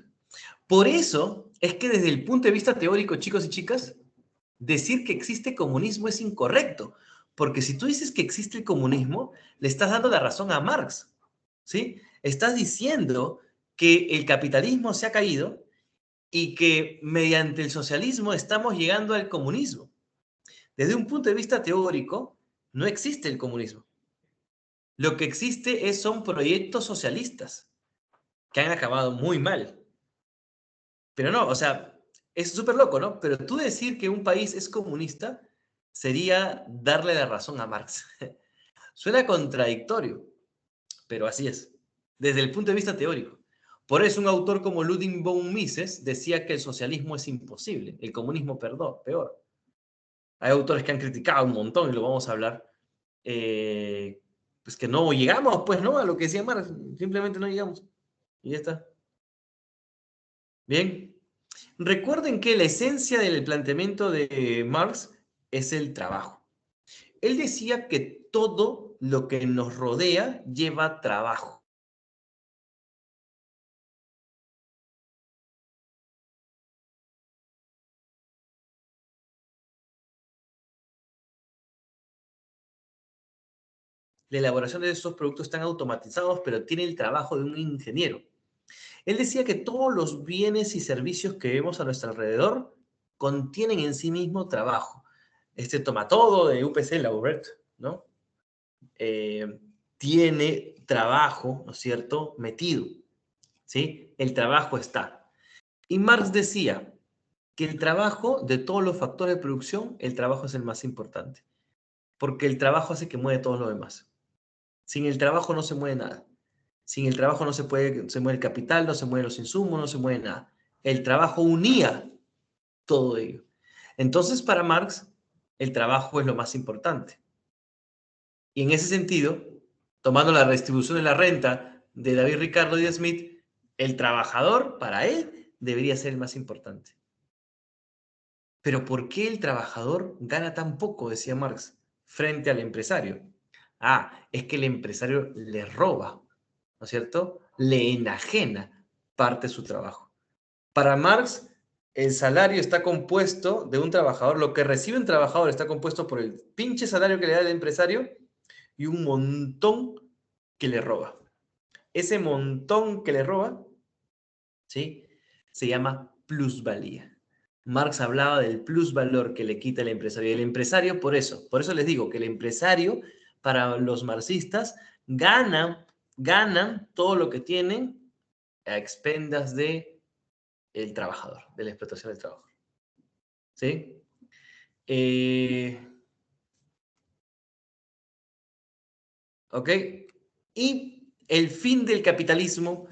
Por eso es que desde el punto de vista teórico, chicos y chicas, decir que existe comunismo es incorrecto, porque si tú dices que existe el comunismo, le estás dando la razón a Marx, ¿sí? Estás diciendo que el capitalismo se ha caído y que mediante el socialismo estamos llegando al comunismo. Desde un punto de vista teórico, no existe el comunismo. Lo que existe son proyectos socialistas que han acabado muy mal. Pero no, o sea, es súper loco, ¿no? Pero tú decir que un país es comunista sería darle la razón a Marx. Suena contradictorio, pero así es, desde el punto de vista teórico. Por eso un autor como Ludwig von Mises decía que el socialismo es imposible, el comunismo peor. Hay autores que han criticado un montón y lo vamos a hablar. Pues que no llegamos, pues, ¿no? A lo que decía Marx, simplemente no llegamos. Y ya está. Bien. Recuerden que la esencia del planteamiento de Marx es el trabajo. Él decía que todo lo que nos rodea lleva trabajo. La elaboración de estos productos están automatizados, pero tiene el trabajo de un ingeniero. Él decía que todos los bienes y servicios que vemos a nuestro alrededor contienen en sí mismo trabajo. Este toma todo de UPC Lauret, ¿no? Tiene trabajo, ¿no es cierto?, metido, ¿sí? El trabajo está. Y Marx decía que el trabajo, de todos los factores de producción, el trabajo es el más importante. Porque el trabajo hace que mueve todo lo demás. Sin el trabajo no se mueve nada. Sin el trabajo no se mueve el capital, no se mueven los insumos, no se mueve nada. El trabajo unía todo ello. Entonces, para Marx, el trabajo es lo más importante. Y en ese sentido, tomando la redistribución de la renta de David Ricardo y de Smith, el trabajador, para él, debería ser el más importante. Pero ¿por qué el trabajador gana tan poco, decía Marx, frente al empresario? Es que el empresario le roba, ¿no es cierto? Le enajena parte de su trabajo. Para Marx, el salario está compuesto de un trabajador, lo que recibe un trabajador está compuesto por el pinche salario que le da el empresario y un montón que le roba. Ese montón que le roba, ¿sí?, se llama plusvalía. Marx hablaba del plusvalor que le quita el empresario. Y el empresario, por eso les digo que el empresario, para los marxistas, ganan todo lo que tienen a expendas de el trabajador, de la explotación del trabajador. ¿Sí? ¿Ok? Y el fin del capitalismo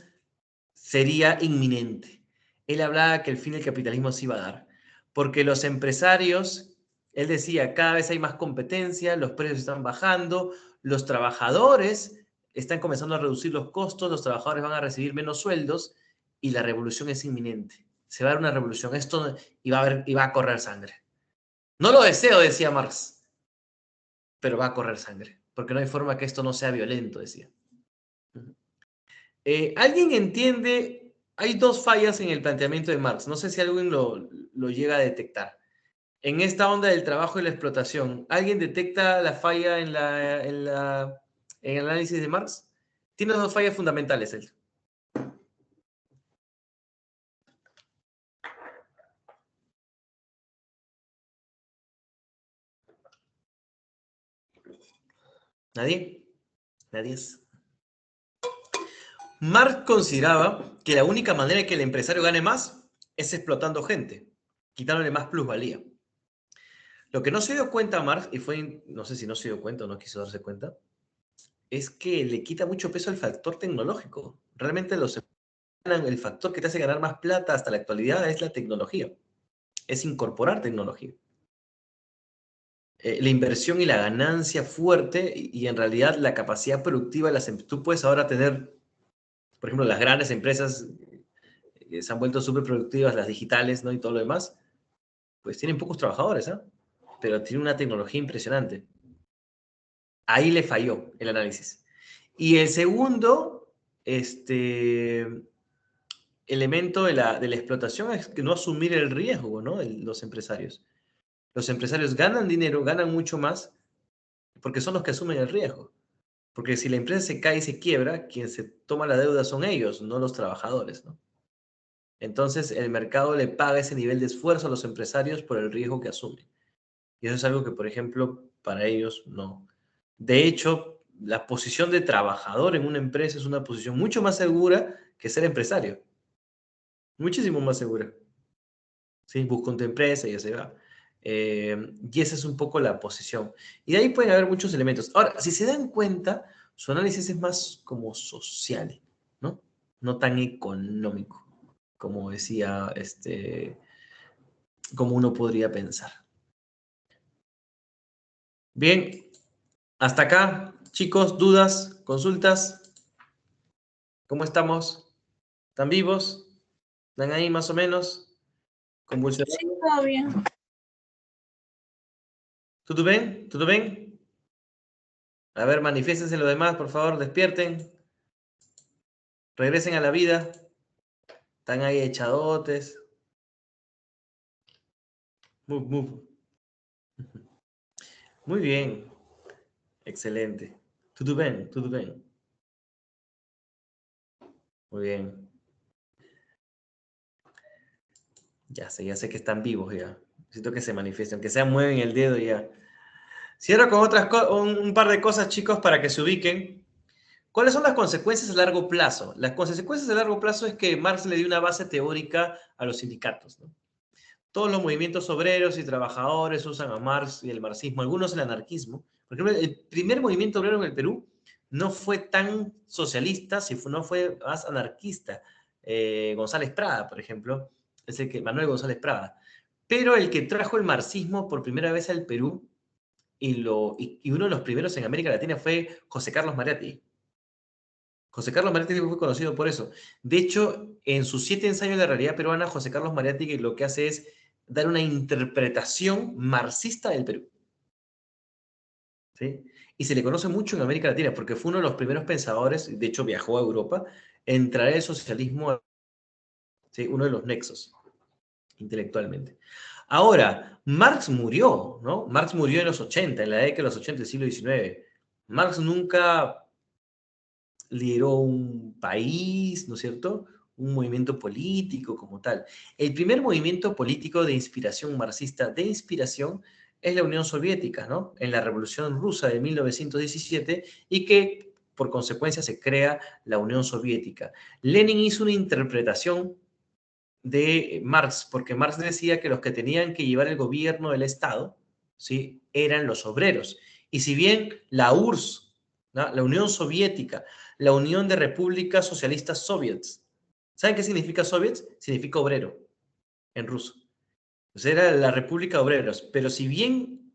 sería inminente. Él hablaba que el fin del capitalismo se iba a dar, porque los empresarios, él decía, cada vez hay más competencia, los precios están bajando, los trabajadores están comenzando a reducir los costos, los trabajadores van a recibir menos sueldos y la revolución es inminente. Se va a dar una revolución, esto y va a correr sangre. No lo deseo, decía Marx, pero va a correr sangre, porque no hay forma que esto no sea violento, decía. ¿Alguien entiende? Hay dos fallas en el planteamiento de Marx. No sé si alguien lo llega a detectar. En esta onda del trabajo y la explotación, ¿alguien detecta la falla en el análisis de Marx? Tiene dos fallas fundamentales él. ¿Nadie? Nadie es. Marx consideraba que la única manera de que el empresario gane más es explotando gente, quitándole más plusvalía. Lo que no se dio cuenta Marx, y no sé si no se dio cuenta o no quiso darse cuenta, es que le quita mucho peso al factor tecnológico. Realmente el factor que te hace ganar más plata hasta la actualidad es la tecnología. Es incorporar tecnología. La inversión y la ganancia fuerte y en realidad la capacidad productiva de las empresas. Tú puedes ahora tener, por ejemplo, las grandes empresas se han vuelto súper productivas, las digitales, ¿no? Y todo lo demás, pues tienen pocos trabajadores, ¿eh? Pero tienen una tecnología impresionante. Ahí le falló el análisis. Y el segundo elemento de la explotación es que no asumir el riesgo, ¿no? Los empresarios. Los empresarios ganan dinero, ganan mucho más, porque son los que asumen el riesgo. Porque si la empresa se cae y se quiebra, quien se toma la deuda son ellos, no los trabajadores, ¿no? Entonces, el mercado le paga ese nivel de esfuerzo a los empresarios por el riesgo que asumen. Y eso es algo que, por ejemplo, para ellos no. De hecho, la posición de trabajador en una empresa es una posición mucho más segura que ser empresario. Muchísimo más segura. ¿Sí? Busca tu empresa y ya se va. Y esa es un poco la posición. Y de ahí pueden haber muchos elementos. Ahora, si se dan cuenta, su análisis es más como social, ¿no? No tan económico, como decía, como uno podría pensar. Bien, hasta acá, chicos, dudas, consultas. ¿Cómo estamos? ¿Están vivos? ¿Están ahí más o menos? ¿Convulsionados? Sí, todo bien. ¿Todo bien? ¿Todo bien? A ver, manifiéstense los demás, por favor, despierten. Regresen a la vida. Están ahí echadotes. Move, move. Muy bien. Excelente. Todo bien, todo bien. Muy bien. Ya sé que están vivos ya. Necesito que se manifiesten, aunque sea mueven el dedo ya. Cierro con un par de cosas, chicos, para que se ubiquen. ¿Cuáles son las consecuencias a largo plazo? Las consecuencias a largo plazo es que Marx le dio una base teórica a los sindicatos, ¿no? todos los movimientos obreros y trabajadores usan a Marx y el marxismo, algunos el anarquismo. Por ejemplo, el primer movimiento obrero en el Perú no fue tan socialista, no fue más anarquista. González Prada, por ejemplo, es el que, Manuel González Prada. Pero el que trajo el marxismo por primera vez al Perú y uno de los primeros en América Latina fue José Carlos Mariátegui. José Carlos Mariátegui fue conocido por eso. De hecho, en sus 7 ensayos de la realidad peruana, José Carlos Mariátegui lo que hace es dar una interpretación marxista del Perú. ¿Sí? Y se le conoce mucho en América Latina porque fue uno de los primeros pensadores, de hecho viajó a Europa, en traer el socialismo, ¿sí? Uno de los nexos intelectualmente. Ahora, Marx murió, ¿no? Marx murió en los 80, en la década de los 80 del siglo XIX. Marx nunca lideró un país, ¿no es cierto? Un movimiento político como tal. El primer movimiento político de inspiración marxista, de inspiración, es la Unión Soviética, ¿no? En la Revolución Rusa de 1917 y que por consecuencia se crea la Unión Soviética. Lenin hizo una interpretación de Marx, porque Marx decía que los que tenían que llevar el gobierno del Estado, ¿sí? Eran los obreros. Y si bien la URSS, ¿no? La Unión Soviética, la Unión de Repúblicas Socialistas Soviets, ¿saben qué significa soviets? Significa obrero en ruso. Entonces era la República de Obreros, pero si bien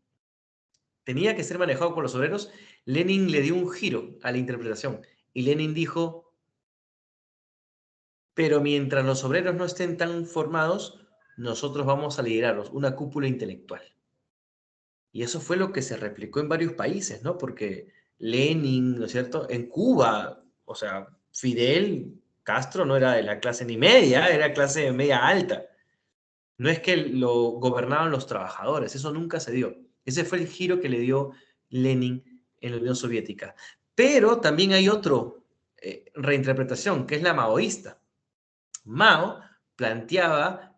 tenía que ser manejado por los obreros, Lenin le dio un giro a la interpretación y Lenin dijo: pero mientras los obreros no estén tan formados, nosotros vamos a liderarlos, una cúpula intelectual. Y eso fue lo que se replicó en varios países, ¿no? Porque Lenin, ¿no es cierto? En Cuba, o sea, Fidel Castro no era de la clase ni media, era clase media alta. No es que lo gobernaban los trabajadores, eso nunca se dio. Ese fue el giro que le dio Lenin en la Unión Soviética. Pero también hay otra reinterpretación, que es la maoísta. Mao planteaba,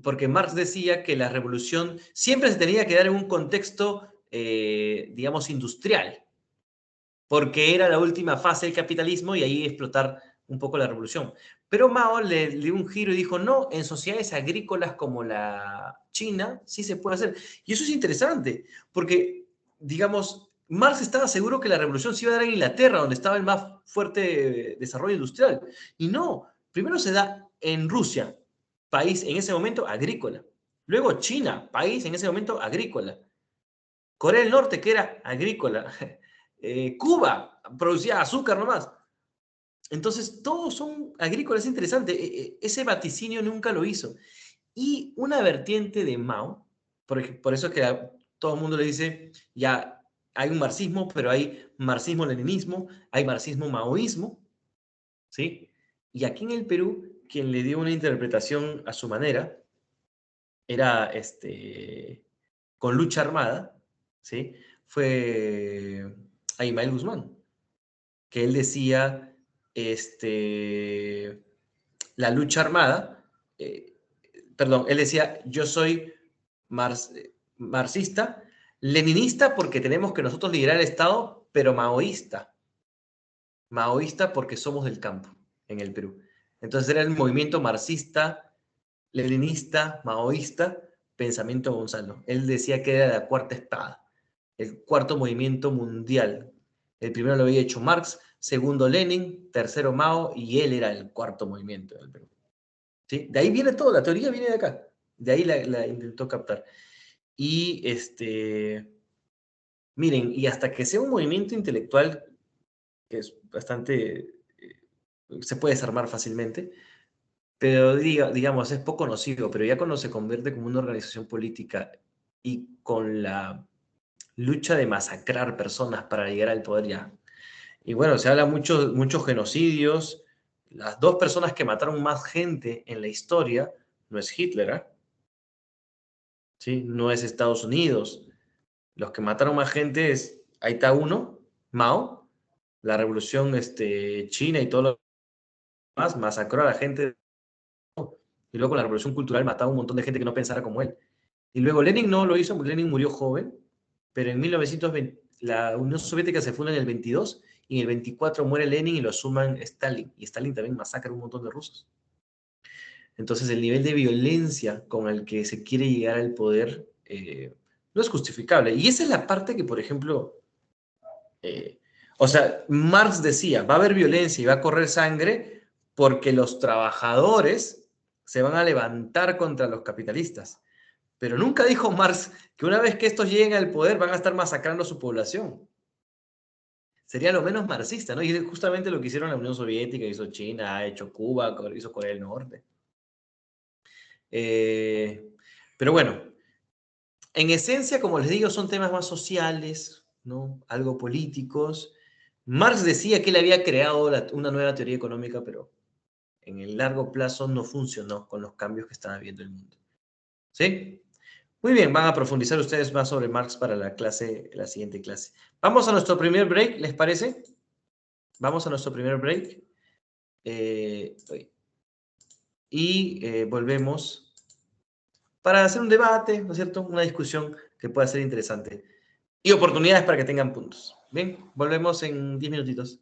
porque Marx decía que la revolución siempre se tenía que dar en un contexto, digamos, industrial, porque era la última fase del capitalismo y ahí explotar un poco la revolución. Pero Mao le dio un giro y dijo: no, en sociedades agrícolas como la China sí se puede hacer. Y eso es interesante, porque, digamos, Marx estaba seguro que la revolución se iba a dar en Inglaterra, donde estaba el más fuerte desarrollo industrial. Y no, primero se da en Rusia, país en ese momento agrícola. Luego China, país en ese momento agrícola. Corea del Norte, que era agrícola. Cuba producía azúcar nomás. Entonces, todos son agrícolas. Es interesante. Ese vaticinio nunca lo hizo. Y una vertiente de Mao, por eso es que a todo el mundo le dice, ya hay un marxismo, pero hay marxismo-leninismo, hay marxismo-maoísmo, ¿sí? Y aquí en el Perú, quien le dio una interpretación a su manera era con lucha armada, ¿sí? Fue Abimael Guzmán, que él decía, la lucha armada, perdón, él decía: yo soy marxista, leninista porque tenemos que nosotros liderar el Estado, pero maoísta porque somos del campo en el Perú. Entonces era el movimiento marxista, leninista, maoísta, pensamiento Gonzalo. Él decía que era la cuarta espada, el cuarto movimiento mundial. El primero lo había hecho Marx, segundo Lenin, tercero Mao, y él era el cuarto movimiento del Perú. ¿Sí? De ahí viene todo, la teoría viene de acá. De ahí la intentó captar. Y miren, y hasta que sea un movimiento intelectual, que es bastante, se puede desarmar fácilmente, pero digamos, es poco nocivo, pero ya cuando se convierte como una organización política y con la lucha de masacrar personas para llegar al poder ya. Y bueno, se habla muchos genocidios. Las 2 personas que mataron más gente en la historia no es Hitler, ¿eh? ¿Sí? No es Estados Unidos. Los que mataron más gente es, ahí está uno, Mao, la revolución china y todo lo demás, masacró a la gente. Y luego la revolución cultural mataba a un montón de gente que no pensara como él. Y luego Lenin no lo hizo, Lenin murió joven, pero en 1920 la Unión Soviética se funda en el 22 y en el 24 muere Lenin y lo suman Stalin. Y Stalin también masacra a un montón de rusos. Entonces el nivel de violencia con el que se quiere llegar al poder no es justificable. Y esa es la parte que, por ejemplo, o sea, Marx decía, va a haber violencia y va a correr sangre porque los trabajadores se van a levantar contra los capitalistas. Pero nunca dijo Marx que una vez que estos lleguen al poder van a estar masacrando a su población. Sería lo menos marxista, ¿no? Y es justamente lo que hicieron la Unión Soviética, hizo China, ha hecho Cuba, hizo Corea del Norte. Pero bueno, en esencia, como les digo, son temas más sociales, ¿no? Algo políticos. Marx decía que él había creado una nueva teoría económica, pero en el largo plazo no funcionó con los cambios que estaba viendo el mundo. ¿Sí? Muy bien, van a profundizar ustedes más sobre Marx para la siguiente clase. Vamos a nuestro primer break, ¿les parece? Vamos a nuestro primer break. Y volvemos para hacer un debate, ¿no es cierto? Una discusión que pueda ser interesante. Y oportunidades para que tengan puntos. Bien, volvemos en 10 minutitos.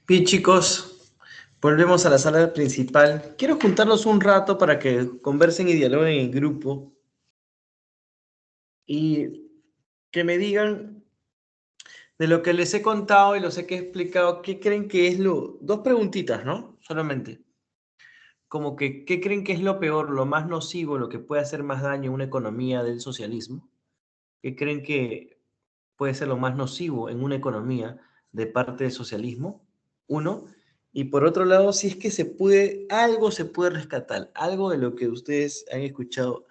Bien, chicos, volvemos a la sala principal. Quiero juntarlos un rato para que conversen y dialoguen en grupo y que me digan de lo que les he contado y los he explicado, ¿qué creen que es lo... Dos preguntitas, ¿no? Solamente. Como que, ¿qué creen que es lo peor, lo más nocivo, lo que puede hacer más daño en una economía del socialismo? ¿Qué creen que puede ser lo más nocivo en una economía de parte del socialismo? Uno. Y por otro lado, si es que se puede, algo se puede rescatar, algo de lo que ustedes han escuchado,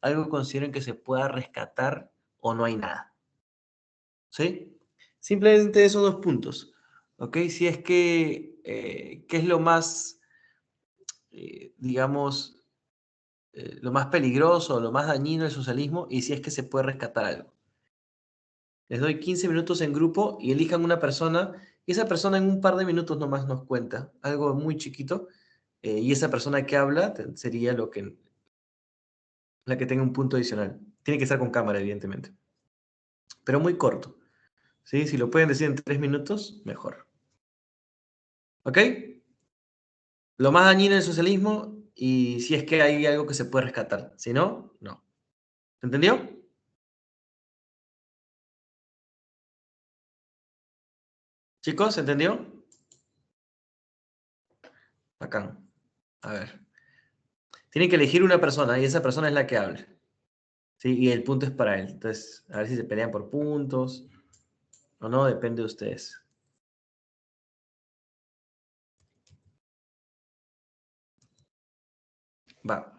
algo consideren que se pueda rescatar o no hay nada. ¿Sí? Simplemente esos dos puntos. ¿Ok? Si es que, ¿qué es lo más, digamos, lo más peligroso, lo más dañino del socialismo? Y si es que se puede rescatar algo. Les doy 15 minutos en grupo y elijan una persona y esa persona en un par de minutos nomás nos cuenta algo muy chiquito y esa persona que habla sería la que tenga un punto adicional. Tiene que estar con cámara, evidentemente, pero muy corto. ¿Sí? Si lo pueden decir en 3 minutos, mejor. ¿Ok? Lo más dañino del socialismo y si es que hay algo que se puede rescatar. Si no, no. ¿Entendió? Chicos, ¿entendió? Bacán. A ver. Tienen que elegir una persona y esa persona es la que hable. ¿Sí? Y el punto es para él. Entonces, a ver si se pelean por puntos o no, depende de ustedes. Va.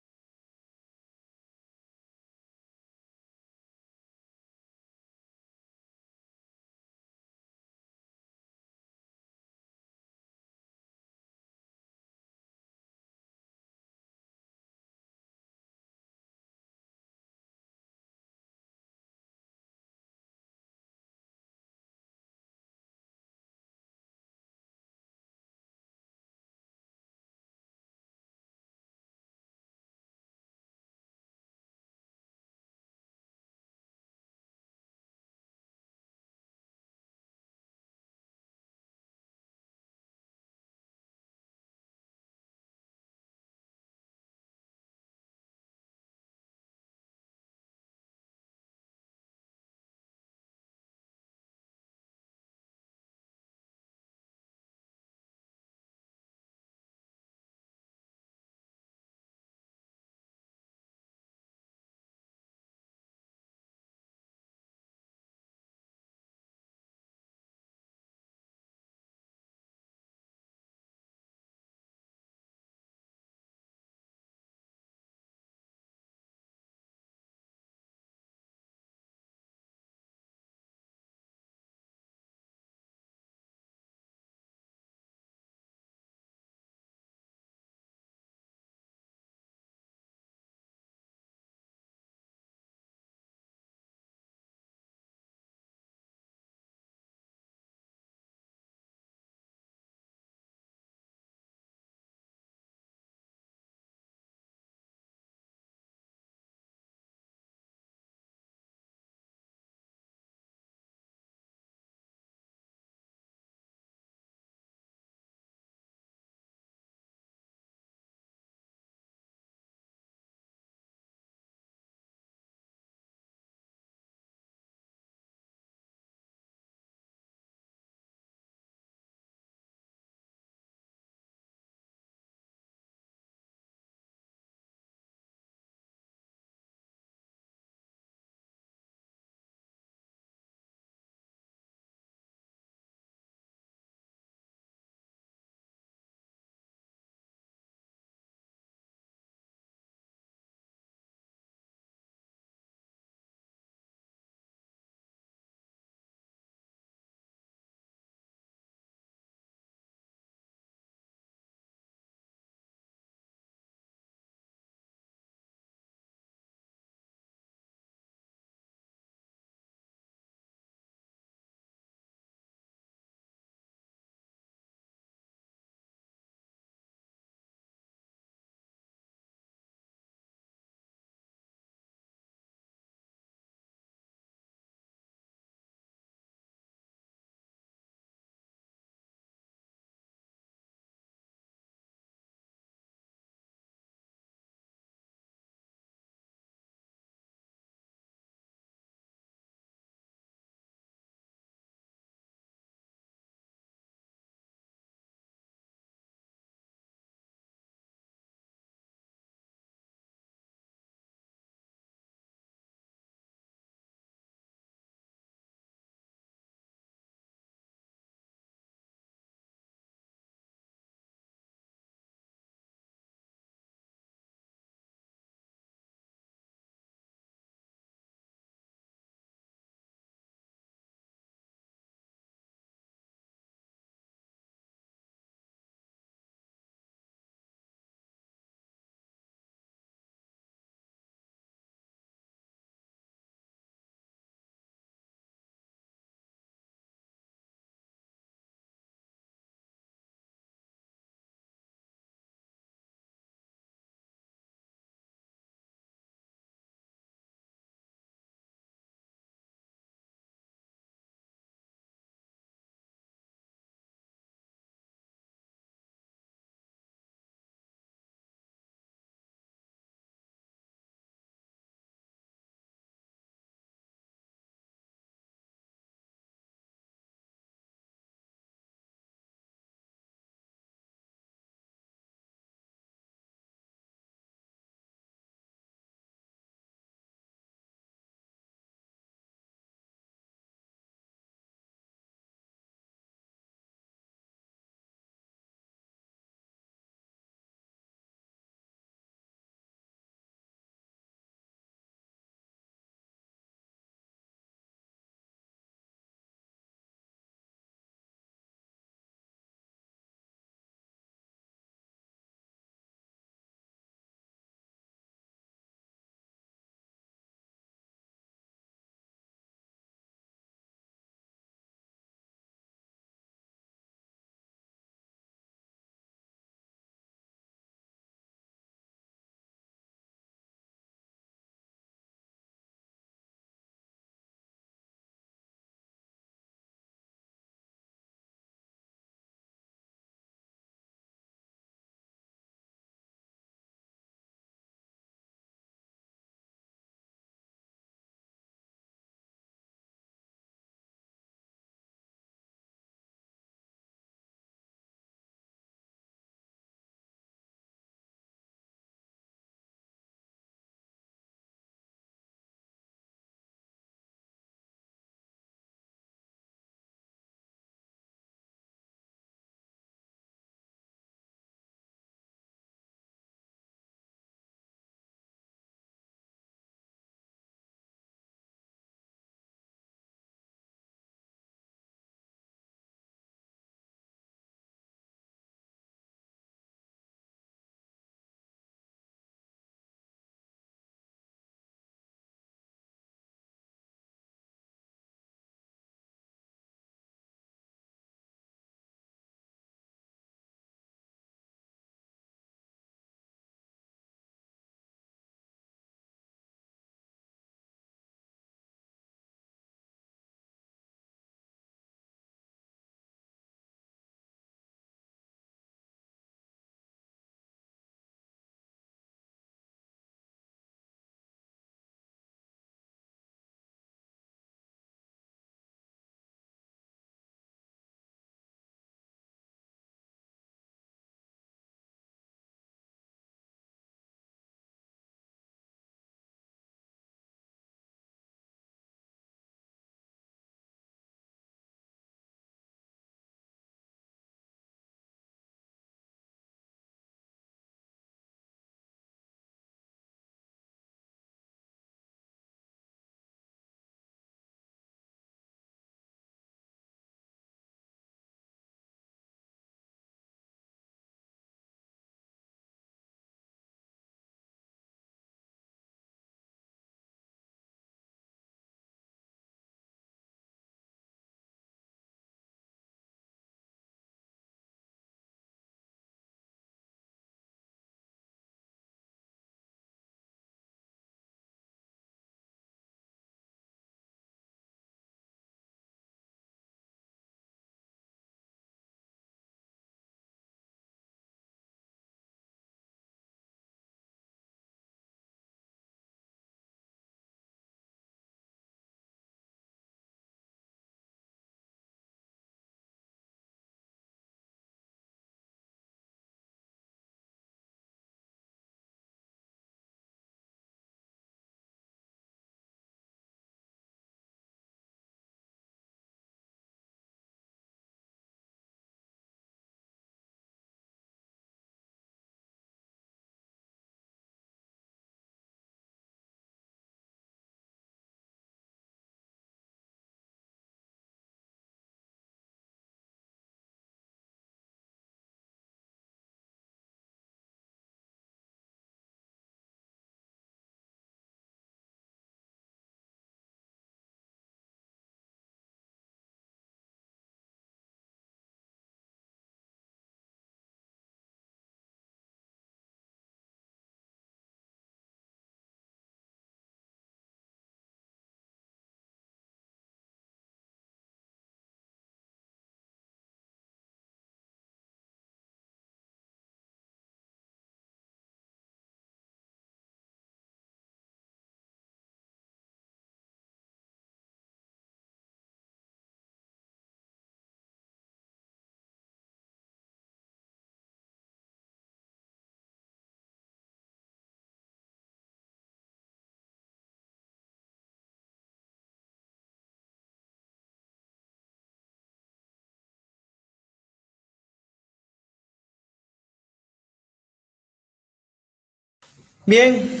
Bien,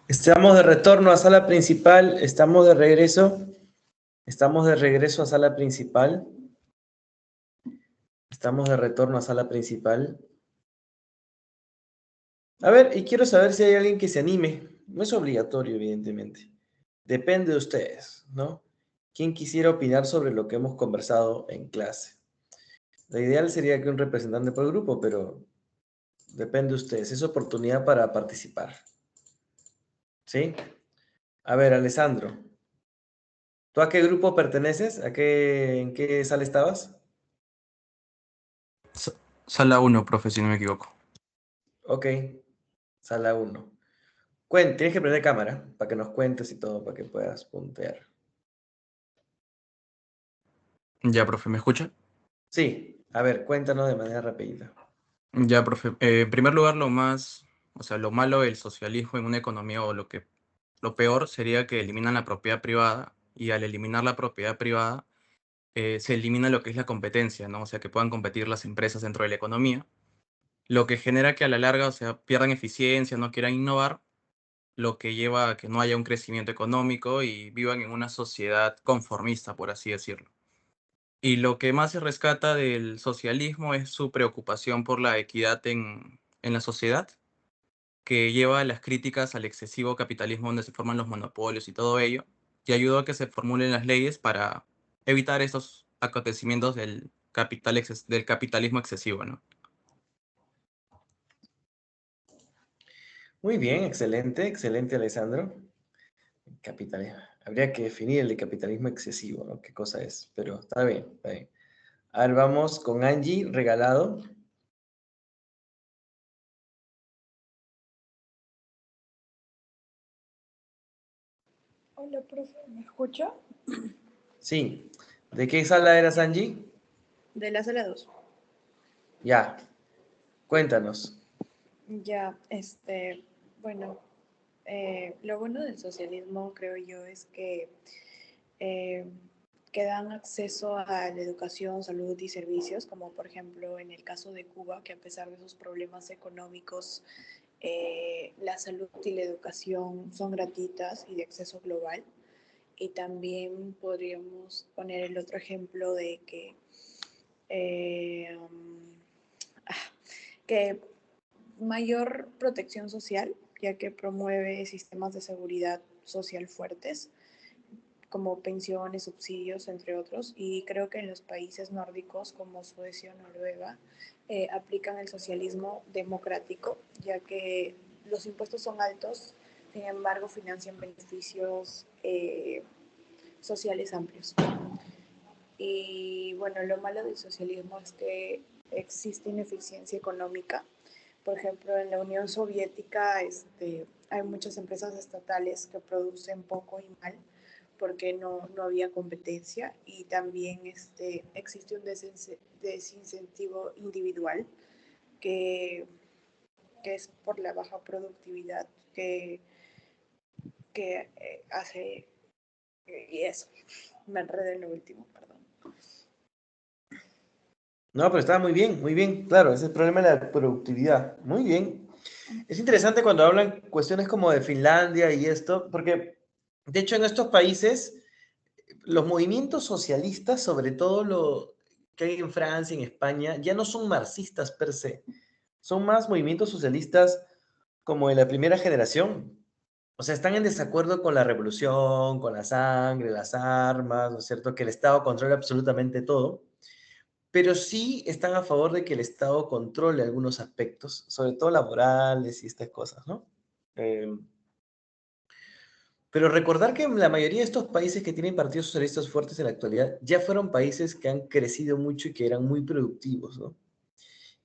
estamos de retorno a sala principal, estamos de regreso a sala principal, estamos de retorno a sala principal. A ver, y quiero saber si hay alguien que se anime, no es obligatorio evidentemente, depende de ustedes, ¿no? ¿Quién quisiera opinar sobre lo que hemos conversado en clase? La ideal sería que un representante por grupo, pero depende de ustedes, es oportunidad para participar. ¿Sí? A ver, Alessandro, ¿tú a qué grupo perteneces? ¿En qué sala estabas? Sala 1, profe, si no me equivoco. Ok, sala 1. Tienes que prender cámara para que nos cuentes y todo, para que puedas puntear. Ya, profe, ¿me escucha? Sí, a ver, cuéntanos de manera rapidita. Ya, profe. En primer lugar, lo malo del socialismo en una economía o lo peor sería que eliminan la propiedad privada y al eliminar la propiedad privada se elimina lo que es la competencia, ¿no? O sea, que puedan competir las empresas dentro de la economía, lo que genera que a la larga, o sea, pierdan eficiencia, no quieran innovar, lo que lleva a que no haya un crecimiento económico y vivan en una sociedad conformista, por así decirlo. Y lo que más se rescata del socialismo es su preocupación por la equidad en la sociedad, que lleva a las críticas al excesivo capitalismo donde se forman los monopolios y todo ello, y ayudó a que se formulen las leyes para evitar estos acontecimientos del capitalismo excesivo, ¿no? Muy bien, excelente, excelente, Alessandro. Capitalismo. Habría que definir el de capitalismo excesivo, ¿no? ¿Qué cosa es? Pero está bien, está bien. A ver, vamos con Angie, regalado. Hola, profe, ¿me escucha? Sí. ¿De qué sala eras, Angie? De la sala 2. Ya. Cuéntanos. Ya, bueno, lo bueno del socialismo, creo yo, es eh, que dan acceso a la educación, salud y servicios, como por ejemplo en el caso de Cuba, que a pesar de sus problemas económicos, la salud y la educación son gratuitas y de acceso global. Y también podríamos poner el otro ejemplo de eh, um, que mayor protección social, ya que promueve sistemas de seguridad social fuertes, como pensiones, subsidios, entre otros. Y creo que en los países nórdicos, como Suecia o Noruega, aplican el socialismo democrático, ya que los impuestos son altos, sin embargo, financian beneficios sociales amplios. Y bueno, lo malo del socialismo es que existe ineficiencia económica. Por ejemplo, en la Unión Soviética hay muchas empresas estatales que producen poco y mal porque no había competencia, y también existe un desincentivo individual que, que es por la baja productividad que hace, y eso, me enredé en lo último, perdón. No, pero estaba muy bien, muy bien. Claro, ese es el problema de la productividad. Muy bien. Es interesante cuando hablan cuestiones como de Finlandia y esto, porque de hecho en estos países los movimientos socialistas, sobre todo lo que hay en Francia, en España, ya no son marxistas per se. Son más movimientos socialistas como de la primera generación. O sea, están en desacuerdo con la revolución, con la sangre, las armas, ¿no es cierto? Que el Estado controle absolutamente todo, pero sí están a favor de que el Estado controle algunos aspectos, sobre todo laborales y estas cosas, ¿no? Pero recordar que la mayoría de estos países que tienen partidos socialistas fuertes en la actualidad ya fueron países que han crecido mucho y que eran muy productivos, ¿no?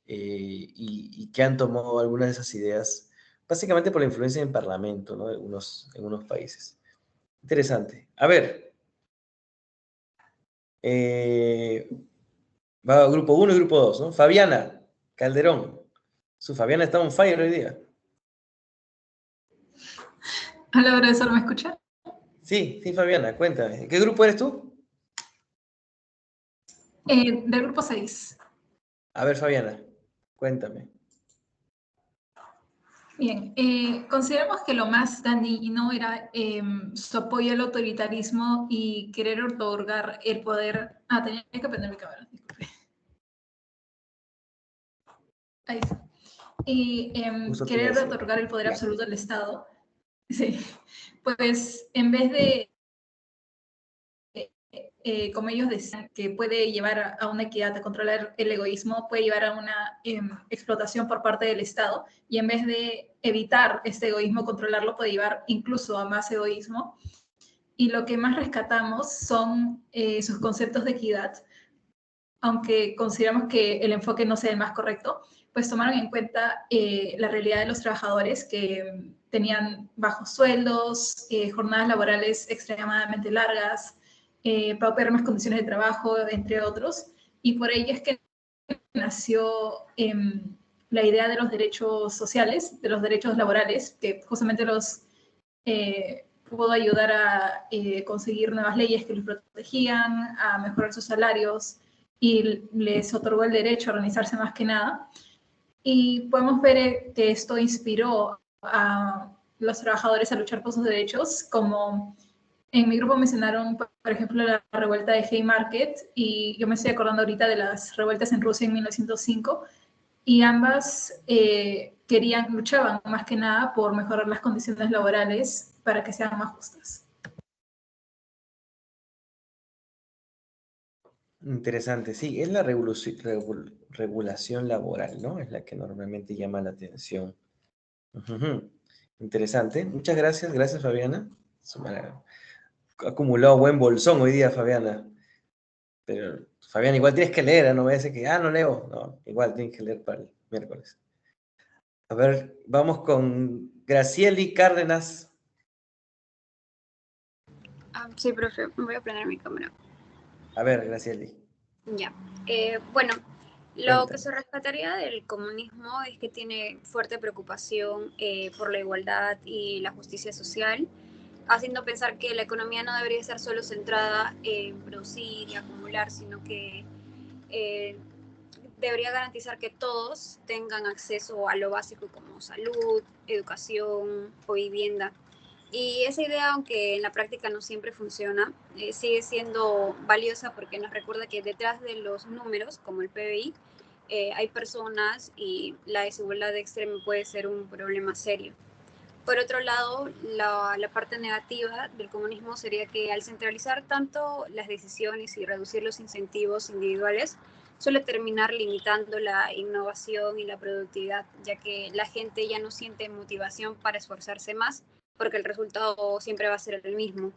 Y que han tomado algunas de esas ideas, básicamente por la influencia en el Parlamento, ¿no? En unos países. Interesante. A ver, va grupo 1 y grupo 2, ¿no? Fabiana Calderón. Fabiana está on fire hoy día. Hola, profesor, ¿me escucha? Sí, sí, Fabiana, cuéntame. ¿Qué grupo eres tú? Del grupo 6. A ver, Fabiana, cuéntame. Bien, consideramos que lo más dañino era su apoyo al autoritarismo y querer otorgar el poder. Tenía que prender mi cámara, disculpe. Ahí está. Y Justo te iba a querer decir. otorgar el poder Ya. absoluto al Estado. Sí, pues en vez de, como ellos decían, que puede llevar a una equidad, a controlar el egoísmo, puede llevar a una explotación por parte del Estado, y en vez de evitar este egoísmo, controlarlo, puede llevar incluso a más egoísmo. Y lo que más rescatamos son sus conceptos de equidad, aunque consideramos que el enfoque no sea el más correcto, pues tomaron en cuenta la realidad de los trabajadores que tenían bajos sueldos, jornadas laborales extremadamente largas, paupérrimas condiciones de trabajo, entre otros, y por ello es que nació la idea de los derechos sociales, de los derechos laborales, que justamente los pudo ayudar a conseguir nuevas leyes que los protegían, a mejorar sus salarios y les otorgó el derecho a organizarse más que nada. Y podemos ver que esto inspiró a los trabajadores a luchar por sus derechos, como en mi grupo mencionaron, por ejemplo, la revuelta de Haymarket, y yo me estoy acordando ahorita de las revueltas en Rusia en 1905, y ambas luchaban más que nada por mejorar las condiciones laborales para que sean más justas. Interesante, sí, es la regulación laboral, ¿no? Es la que normalmente llama la atención. Ujú. Interesante. Muchas gracias Fabiana. Ha acumulado buen bolsón hoy día, Fabiana. Pero, Fabiana, igual tienes que leer, ¿eh? No me dice que, no leo. No, igual tienes que leer para el miércoles. A ver, vamos con Gracieli Cárdenas. Sí, profe, voy a prender mi cámara. A ver, Gracieli. Ya. Bueno, lo que se rescataría del comunismo es que tiene fuerte preocupación por la igualdad y la justicia social, haciendo pensar que la economía no debería estar solo centrada en producir y acumular, sino que debería garantizar que todos tengan acceso a lo básico como salud, educación o vivienda. Y esa idea, aunque en la práctica no siempre funciona, sigue siendo valiosa porque nos recuerda que detrás de los números, como el PBI, hay personas y la desigualdad extrema puede ser un problema serio. Por otro lado, la parte negativa del comunismo sería que al centralizar tanto las decisiones y reducir los incentivos individuales, suele terminar limitando la innovación y la productividad, ya que la gente ya no siente motivación para esforzarse más, porque el resultado siempre va a ser el mismo.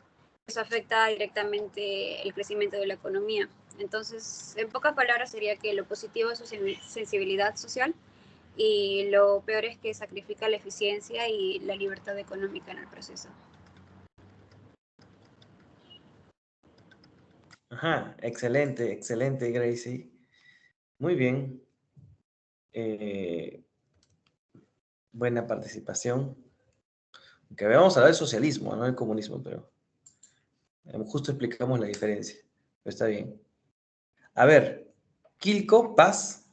Eso afecta directamente el crecimiento de la economía. Entonces, en pocas palabras, sería que lo positivo es su sensibilidad social y lo peor es que sacrifica la eficiencia y la libertad económica en el proceso. Ajá, excelente, Gracie. Muy bien. Buena participación. Aunque vamos a hablar del socialismo, no del comunismo, pero justo explicamos la diferencia. Pero está bien. A ver, Quilco, Paz.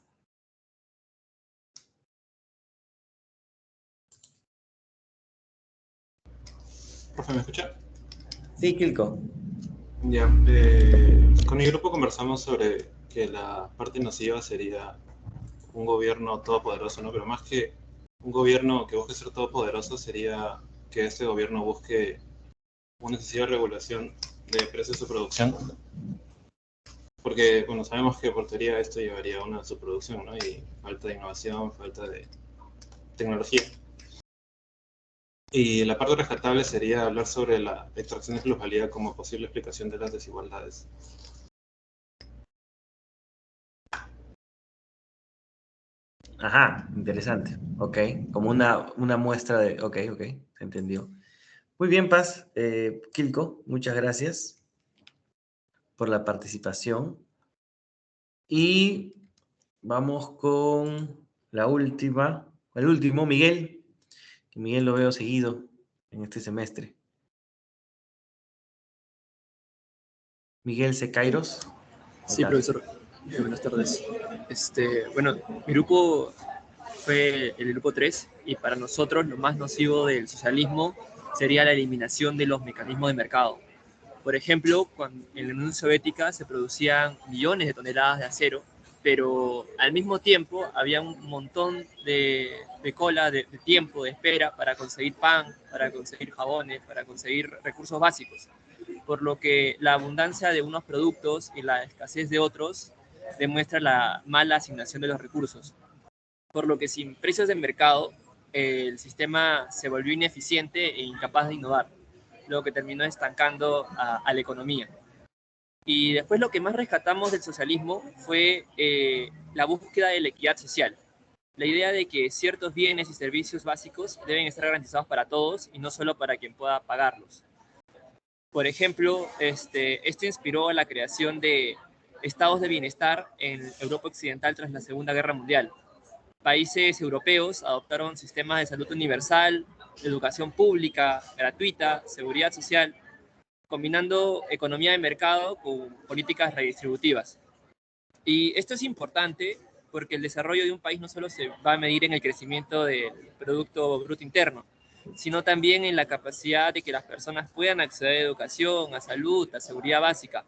Profe, ¿me escucha? Sí, Quilco. Ya, con mi grupo conversamos sobre que la parte nociva sería un gobierno todopoderoso, ¿no? Pero más que un gobierno que busque ser todopoderoso, sería que este gobierno busque una excesiva regulación de precios de producción. Porque, bueno, sabemos que por teoría esto llevaría a una subproducción, ¿no? Y falta de innovación, falta de tecnología. Y la parte rescatable sería hablar sobre la extracción de plusvalía como posible explicación de las desigualdades. Ajá, interesante. Ok, como una muestra de... Ok, se entendió. Muy bien, Paz. Quilco, muchas gracias por la participación. Y vamos con la última, el último, Miguel. Miguel lo veo seguido en este semestre. Miguel Secairos. Sí, profesor. Buenas tardes. Bueno, mi grupo fue el grupo 3, y para nosotros lo más nocivo del socialismo sería la eliminación de los mecanismos de mercado. Por ejemplo, en la Unión Soviética se producían millones de toneladas de acero, pero al mismo tiempo había un montón de cola, de tiempo, de espera para conseguir pan, para conseguir jabones, para conseguir recursos básicos. Por lo que la abundancia de unos productos y la escasez de otros demuestra la mala asignación de los recursos. Por lo que sin precios de mercado, el sistema se volvió ineficiente e incapaz de innovar, lo que terminó estancando a la economía. Y después lo que más rescatamos del socialismo fue la búsqueda de la equidad social. La idea de que ciertos bienes y servicios básicos deben estar garantizados para todos y no solo para quien pueda pagarlos. Por ejemplo, esto inspiró a la creación de estados de bienestar en Europa Occidental tras la Segunda Guerra Mundial. Países europeos adoptaron sistemas de salud universal, educación pública, gratuita, seguridad social, combinando economía de mercado con políticas redistributivas. Y esto es importante porque el desarrollo de un país no solo se va a medir en el crecimiento del Producto Bruto Interno, sino también en la capacidad de que las personas puedan acceder a educación, a salud, a seguridad básica.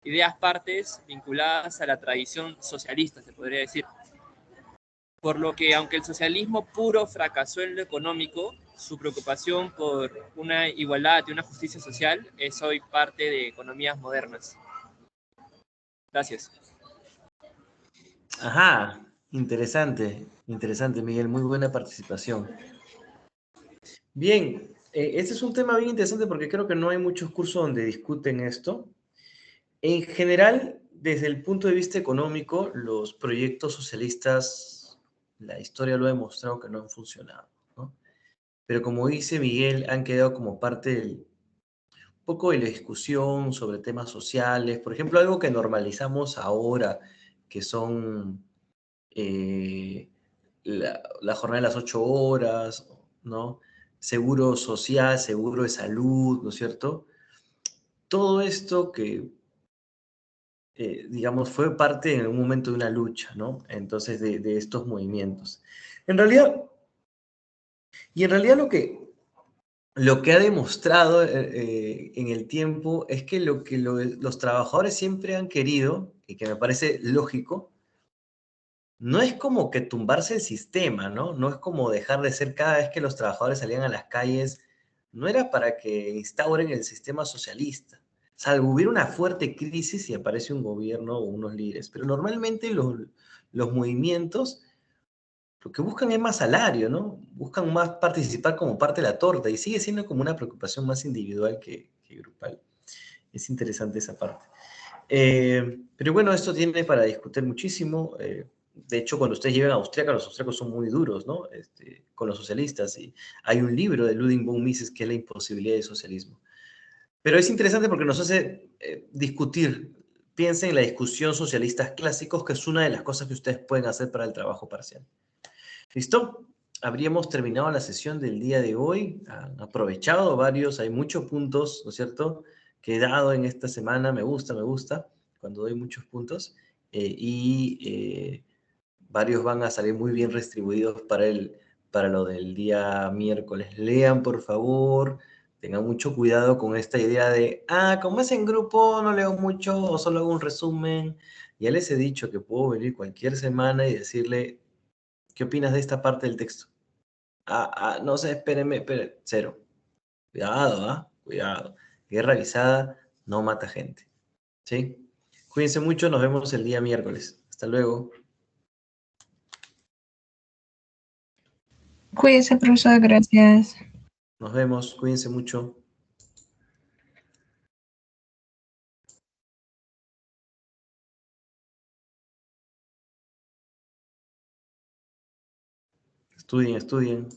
Ideas partes vinculadas a la tradición socialista, se podría decir. Por lo que, aunque el socialismo puro fracasó en lo económico, su preocupación por una igualdad y una justicia social es hoy parte de economías modernas. Gracias. Ajá, interesante, interesante, Miguel, muy buena participación. Bien, este es un tema bien interesante porque creo que no hay muchos cursos donde discuten esto. En general, desde el punto de vista económico, los proyectos socialistas, la historia lo ha demostrado que no han funcionado, ¿no? Pero como dice Miguel, han quedado como parte del poco de la discusión sobre temas sociales. Por ejemplo, algo que normalizamos ahora, que son la jornada de las 8 horas, ¿no? Seguro social, seguro de salud, ¿no es cierto? Todo esto que, digamos, fue parte en un momento de una lucha, ¿no? Entonces, de estos movimientos. En realidad, lo que ha demostrado en el tiempo es que lo que los trabajadores siempre han querido, y que me parece lógico, no es como que tumbarse el sistema, ¿no? No es como dejar de ser cada vez que los trabajadores salían a las calles, no era para que instauren el sistema socialista, salvo hubiera una fuerte crisis y aparece un gobierno o unos líderes. Pero normalmente los movimientos lo que buscan es más salario, ¿no? Buscan más participar como parte de la torta y sigue siendo como una preocupación más individual que grupal. Es interesante esa parte. Pero bueno, esto tiene para discutir muchísimo. De hecho, cuando ustedes llegan a Austria, los austriacos son muy duros, ¿no? Con los socialistas. Y hay un libro de Ludwig von Mises que es La imposibilidad del socialismo. Pero es interesante porque nos hace discutir. Piensen en la discusión socialistas clásicos, que es una de las cosas que ustedes pueden hacer para el trabajo parcial. ¿Listo? Habríamos terminado la sesión del día de hoy. Han aprovechado varios, hay muchos puntos, ¿no es cierto?, que he dado en esta semana. Me gusta, cuando doy muchos puntos. Varios van a salir muy bien distribuidos para lo del día miércoles. Lean, por favor. Tengan mucho cuidado con esta idea de, como es en grupo, no leo mucho o solo hago un resumen. Ya les he dicho que puedo venir cualquier semana y decirle, ¿qué opinas de esta parte del texto? No sé, espérenme, cero. Cuidado, cuidado. Guerra avisada no mata gente. ¿Sí? Cuídense mucho, nos vemos el día miércoles. Hasta luego. Cuídese, profesor, gracias. Nos vemos, cuídense mucho. Estudien.